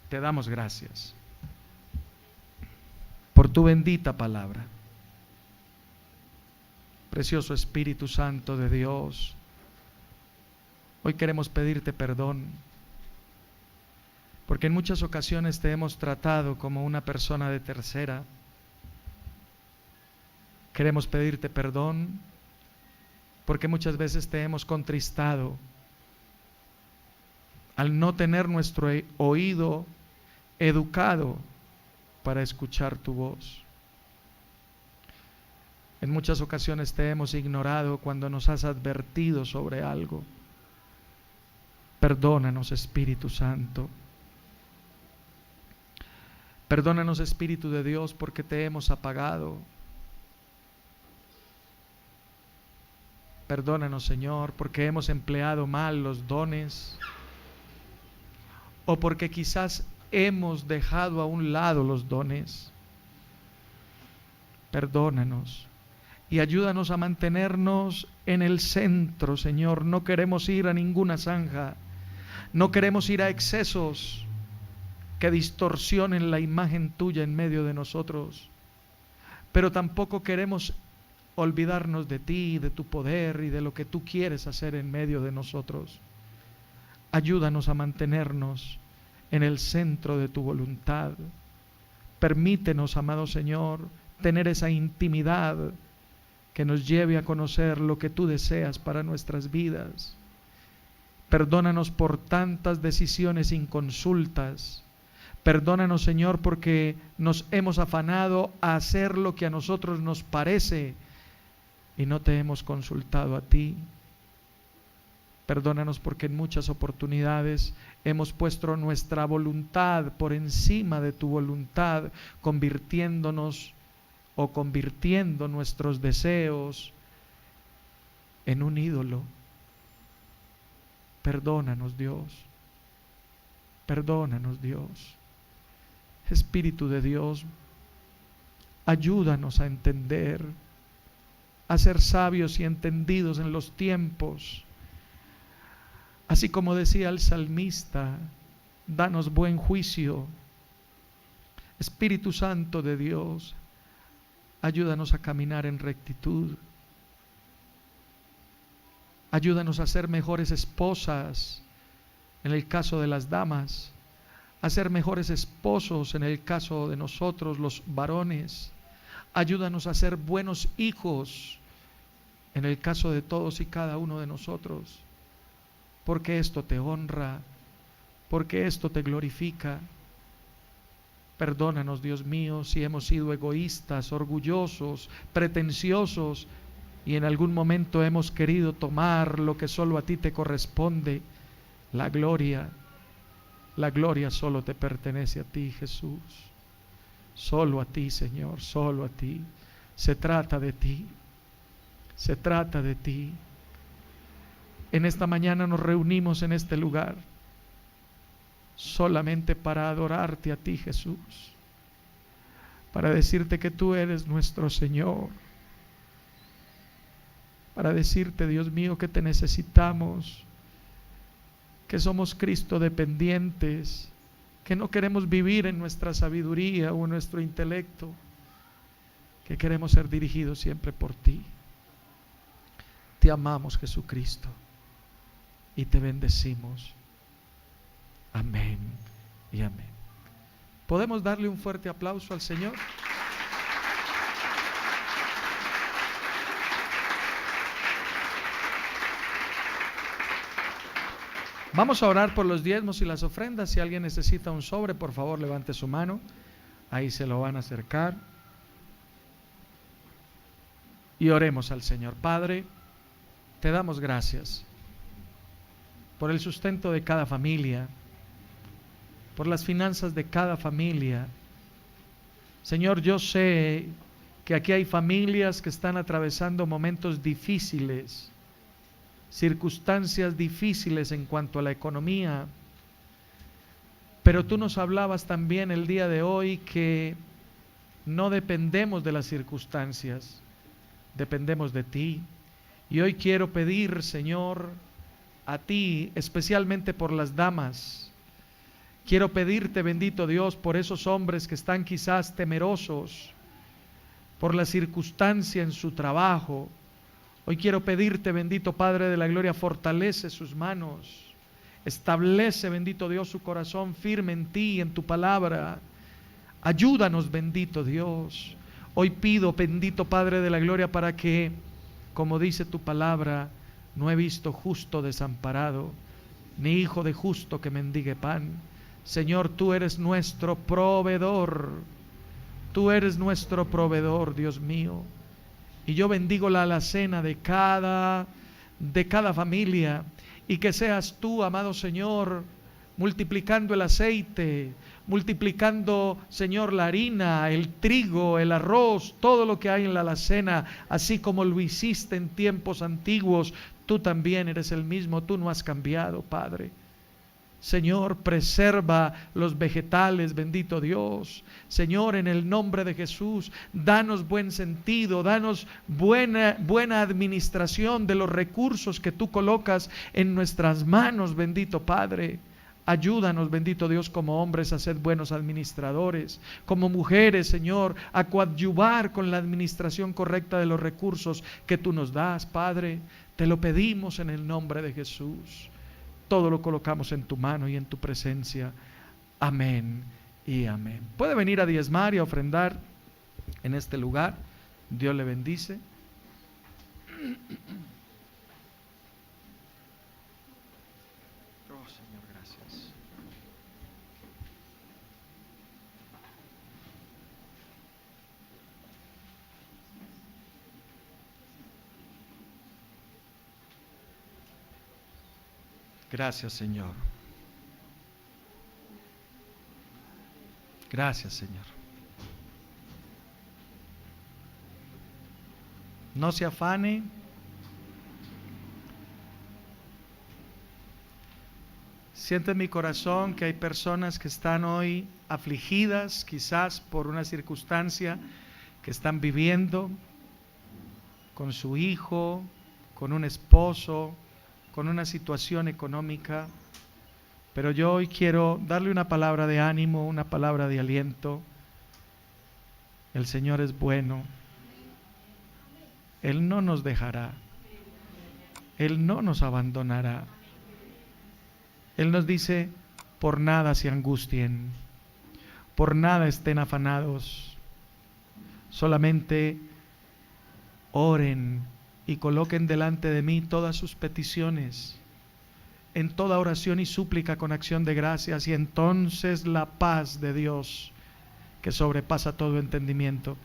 A: te damos gracias por tu bendita palabra. Precioso Espíritu Santo de Dios, hoy queremos pedirte perdón, porque en muchas ocasiones te hemos tratado como una persona de tercera. Queremos pedirte perdón, porque muchas veces te hemos contristado al no tener nuestro oído educado para escuchar tu voz. En muchas ocasiones te hemos ignorado cuando nos has advertido sobre algo. Perdónanos, Espíritu Santo. Perdónanos, Espíritu de Dios, porque te hemos apagado. Perdónanos, Señor, porque hemos empleado mal los dones, o porque quizás hemos dejado a un lado los dones. Perdónanos y ayúdanos a mantenernos en el centro, Señor. No queremos ir a ninguna zanja, no queremos ir a excesos que distorsionen la imagen tuya en medio de nosotros, pero tampoco queremos olvidarnos de ti, de tu poder y de lo que tú quieres hacer en medio de nosotros. Ayúdanos a mantenernos en el centro de tu voluntad. Permítenos, amado Señor, tener esa intimidad que nos lleve a conocer lo que tú deseas para nuestras vidas. Perdónanos por tantas decisiones inconsultas. Perdónanos, Señor, porque nos hemos afanado a hacer lo que a nosotros nos parece y no te hemos consultado a ti. Perdónanos porque en muchas oportunidades hemos puesto nuestra voluntad por encima de tu voluntad, convirtiéndonos o convirtiendo nuestros deseos en un ídolo. Perdónanos, Dios. Perdónanos, Dios. Espíritu de Dios, ayúdanos a entender, a ser sabios y entendidos en los tiempos. Así como decía el salmista, danos buen juicio. Espíritu Santo de Dios, ayúdanos a caminar en rectitud. Ayúdanos a ser mejores esposas en el caso de las damas, a ser mejores esposos en el caso de nosotros los varones. Ayúdanos a ser buenos hijos en el caso de todos y cada uno de nosotros. Porque esto te honra, porque esto te glorifica. Perdónanos, Dios mío, si hemos sido egoístas, orgullosos, pretenciosos y en algún momento hemos querido tomar lo que solo a ti te corresponde. La gloria solo te pertenece a ti, Jesús. Solo a ti, Señor, solo a ti. Se trata de ti, se trata de ti. En esta mañana nos reunimos en este lugar solamente para adorarte a ti, Jesús, para decirte que tú eres nuestro Señor, para decirte, Dios mío, que te necesitamos, que somos Cristo dependientes, que no queremos vivir en nuestra sabiduría o en nuestro intelecto, que queremos ser dirigidos siempre por ti. Te amamos, Jesucristo, y te bendecimos. Amén y amén. ¿Podemos darle un fuerte aplauso al Señor? Vamos a orar por los diezmos y las ofrendas. Si alguien necesita un sobre, por favor levante su mano. Ahí se lo van a acercar. Y oremos al Señor. Padre, te damos gracias por el sustento de cada familia, por las finanzas de cada familia. Señor, yo sé que aquí hay familias que están atravesando momentos difíciles, circunstancias difíciles en cuanto a la economía, pero tú nos hablabas también el día de hoy que no dependemos de las circunstancias, dependemos de ti. Y hoy quiero pedir, Señor, a ti, especialmente por las damas. Quiero pedirte, bendito Dios, por esos hombres que están quizás temerosos por la circunstancia en su trabajo. Hoy quiero pedirte, bendito Padre de la gloria, fortalece sus manos, establece, bendito Dios, su corazón firme en ti y en tu palabra. Ayúdanos, bendito Dios. Hoy pido, bendito Padre de la gloria, para que, como dice tu palabra, no he visto justo desamparado, ni hijo de justo que mendigue pan. Señor, tú eres nuestro proveedor. Tú eres nuestro proveedor, Dios mío. Y yo bendigo la alacena de cada familia, y que seas tú, amado Señor, multiplicando el aceite, multiplicando, Señor, la harina, el trigo, el arroz, todo lo que hay en la alacena, así como lo hiciste en tiempos antiguos. Tú también eres el mismo, tú no has cambiado, Padre. Señor, preserva los vegetales, bendito Dios. Señor, en el nombre de Jesús, danos buen sentido, danos buena administración de los recursos que tú colocas en nuestras manos, bendito Padre. Ayúdanos, bendito Dios, como hombres a ser buenos administradores, como mujeres, Señor, a coadyuvar con la administración correcta de los recursos que tú nos das, Padre. Te lo pedimos en el nombre de Jesús. Todo lo colocamos en tu mano y en tu presencia. Amén y amén. Puede venir a diezmar y a ofrendar en este lugar. Dios le bendice. Oh, Señor, gracias. Gracias, Señor. Gracias, Señor. No se afane. Siento en mi corazón que hay personas que están hoy afligidas, quizás por una circunstancia que están viviendo con su hijo, con un esposo, con una situación económica, pero yo hoy quiero darle una palabra de ánimo, una palabra de aliento. El Señor es bueno. Él no nos dejará. Él no nos abandonará. Él nos dice, por nada se angustien, por nada estén afanados, solamente oren y coloquen delante de mí todas sus peticiones, en toda oración y súplica con acción de gracias, y entonces la paz de Dios, que sobrepasa todo entendimiento,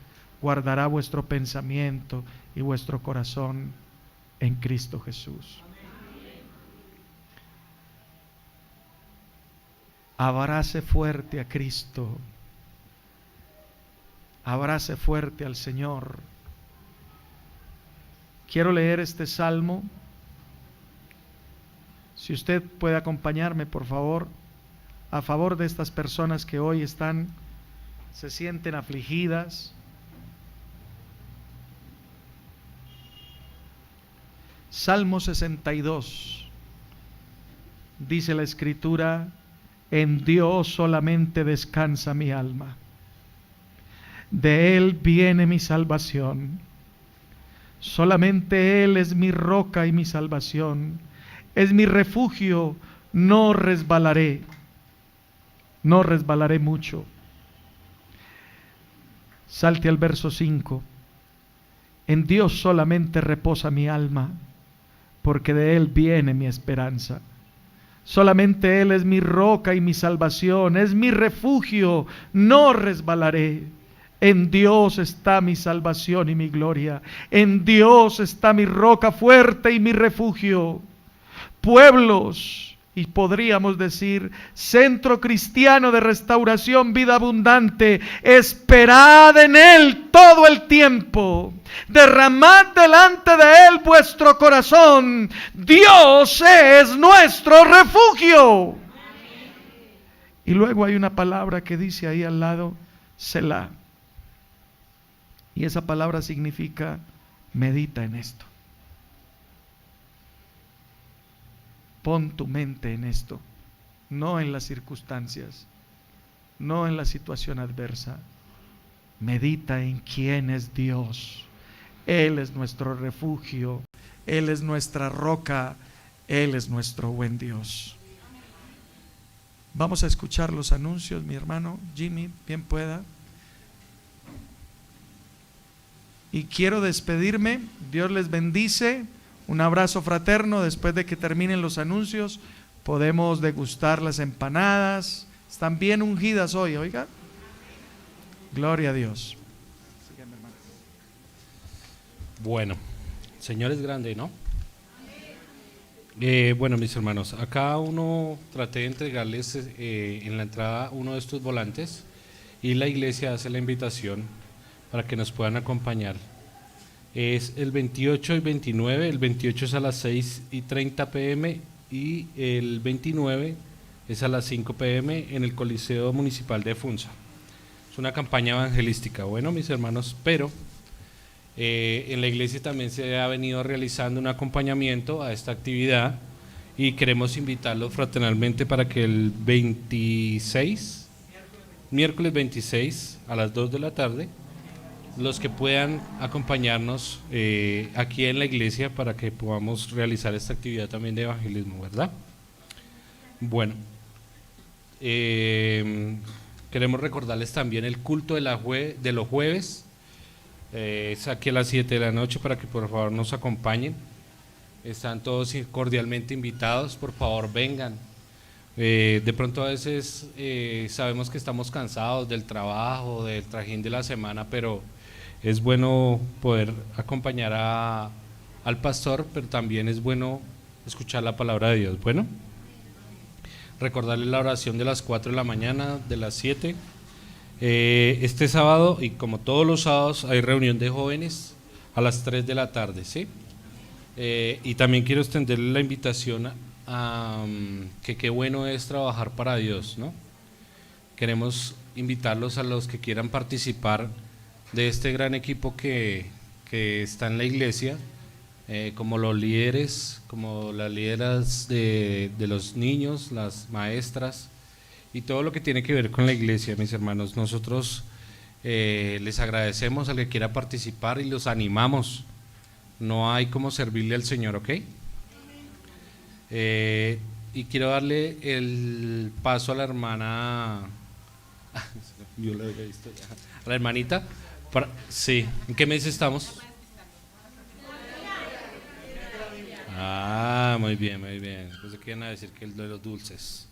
A: guardará vuestro pensamiento y vuestro corazón en Cristo Jesús. Abrace fuerte a Cristo. Abrace fuerte al Señor. Quiero leer este salmo. Si usted puede acompañarme, por favor, a favor de estas personas que hoy se sienten afligidas. Salmo 62. Dice la Escritura: en Dios solamente descansa mi alma. De Él viene mi salvación. Solamente Él es mi roca y mi salvación. Es mi refugio, no resbalaré. No resbalaré mucho. Salte al verso 5. En Dios solamente reposa mi alma, porque de Él viene mi esperanza. Solamente Él es mi roca y mi salvación, es mi refugio, no resbalaré. En Dios está mi salvación y mi gloria. En Dios está mi roca fuerte y mi refugio. Pueblos, y podríamos decir Centro Cristiano de Restauración Vida Abundante, esperad en Él todo el tiempo, derramad delante de Él vuestro corazón. Dios es nuestro refugio. Y luego hay una palabra que dice ahí al lado, Selah. Y esa palabra significa: medita en esto. Pon tu mente en esto, no en las circunstancias, no en la situación adversa. Medita en quién es Dios. Él es nuestro refugio, Él es nuestra roca, Él es nuestro buen Dios. Vamos a escuchar los anuncios, mi hermano Jimmy, bien pueda. Y quiero despedirme. Dios les bendice. Un abrazo fraterno. Después de que terminen los anuncios, podemos degustar las empanadas. Están bien ungidas hoy, oiga. Gloria a Dios.
B: Bueno, Señor es grande, ¿no? Bueno, mis hermanos, acá traté de entregarles en la entrada uno de estos volantes, y la iglesia hace la invitación para que nos puedan acompañar. Es el 28 y 29, el 28 es a las 6:30 p.m. y el 29 es a las 5 p.m. en el Coliseo Municipal de Funza. Es una campaña evangelística, bueno, mis hermanos, pero en la iglesia también se ha venido realizando un acompañamiento a esta actividad, y queremos invitarlos fraternalmente para que el miércoles 26 a las 2 de la tarde, los que puedan acompañarnos aquí en la iglesia para que podamos realizar esta actividad también de evangelismo, ¿verdad? Bueno, queremos recordarles también el culto de los jueves. Es aquí a las 7 de la noche para que por favor nos acompañen. Están todos cordialmente invitados, por favor vengan. De pronto a veces sabemos que estamos cansados del trabajo, del trajín de la semana, pero es bueno poder acompañar al pastor, pero también es bueno escuchar la palabra de Dios. Bueno, recordarles la oración de las 4 de la mañana, de las 7. Este sábado, y como todos los sábados, hay reunión de jóvenes a las 3 de la tarde, ¿sí? Y también quiero extenderle la invitación a que qué bueno es trabajar para Dios, ¿no? Queremos invitarlos a los que quieran participar de este gran equipo que está en la iglesia, como los líderes, como las líderes de los niños, las maestras, y todo lo que tiene que ver con la iglesia, mis hermanos. Nosotros les agradecemos al que quiera participar y los animamos. No hay como servirle al Señor, ¿ok? Y quiero darle el paso a la hermana, yo lo había visto ya, a la hermanita. Sí, ¿en qué mes estamos? Ah, muy bien, muy bien. Entonces quieren decir que el de los dulces.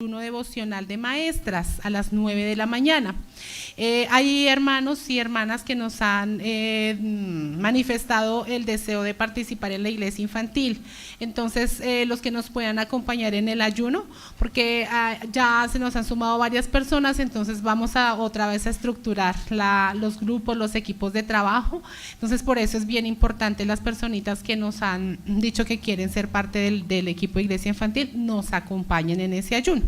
C: ayuno devocional de maestras a las 9 de la mañana. Hay hermanos y hermanas que nos han manifestado el deseo de participar en la iglesia infantil. Entonces, los que nos puedan acompañar en el ayuno, porque ya se nos han sumado varias personas, entonces vamos a otra vez a estructurar los grupos, los equipos de trabajo. Entonces, por eso es bien importante las personitas que nos han dicho que quieren ser parte del equipo de iglesia infantil, nos acompañen en ese ayuno.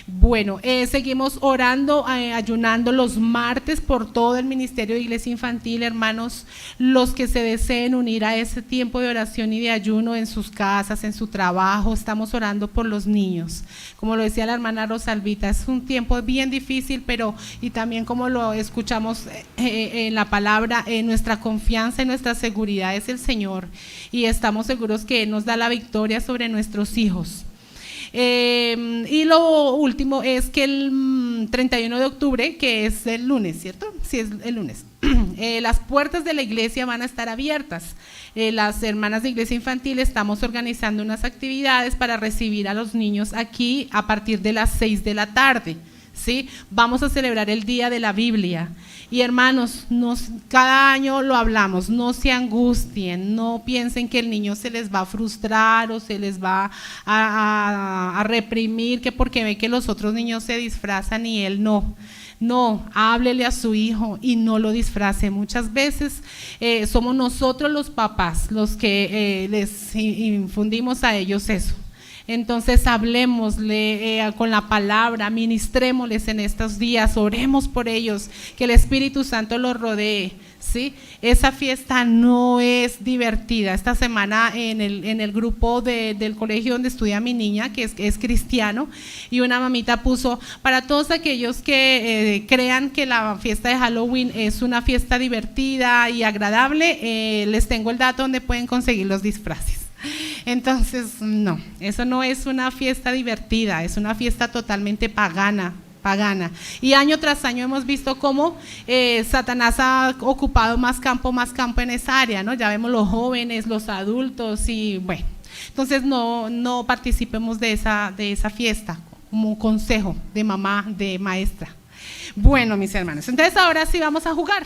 C: Bueno, seguimos orando, ayunando los martes por todo el Ministerio de Iglesia Infantil, hermanos, los que se deseen unir a ese tiempo de oración y de ayuno en sus casas, en su trabajo, estamos orando por los niños. Como lo decía la hermana Rosalvita, es un tiempo bien difícil, pero y también como lo escuchamos en la palabra, nuestra confianza y nuestra seguridad es el Señor y estamos seguros que Él nos da la victoria sobre nuestros hijos. Y lo último es que el 31 de octubre, que es el lunes, ¿cierto? Sí, es el lunes. Las puertas de la iglesia van a estar abiertas. Las hermanas de iglesia infantil estamos organizando unas actividades para recibir a los niños aquí a partir de las 6 de la tarde. ¿Sí? Vamos a celebrar el Día de la Biblia y hermanos, cada año lo hablamos, no se angustien, no piensen que el niño se les va a frustrar o se les va a reprimir que porque ve que los otros niños se disfrazan y él no. No, háblele a su hijo y no lo disfrace. Muchas veces somos nosotros los papás los que les infundimos a ellos eso. Entonces hablemosle con la palabra, ministrémosles en estos días, oremos por ellos, que el Espíritu Santo los rodee, ¿sí? Esa fiesta no es divertida. Esta semana en el grupo del colegio donde estudia mi niña, que es cristiano, y una mamita puso, para todos aquellos que crean que la fiesta de Halloween es una fiesta divertida y agradable, les tengo el dato donde pueden conseguir los disfraces. Entonces, no, eso no es una fiesta divertida, es una fiesta totalmente pagana. Y año tras año hemos visto cómo Satanás ha ocupado más campo en esa área, ¿no? Ya vemos los jóvenes, los adultos y bueno, entonces no participemos de esa fiesta como un consejo de mamá, de maestra. Bueno, mis hermanos, entonces ahora sí vamos a jugar.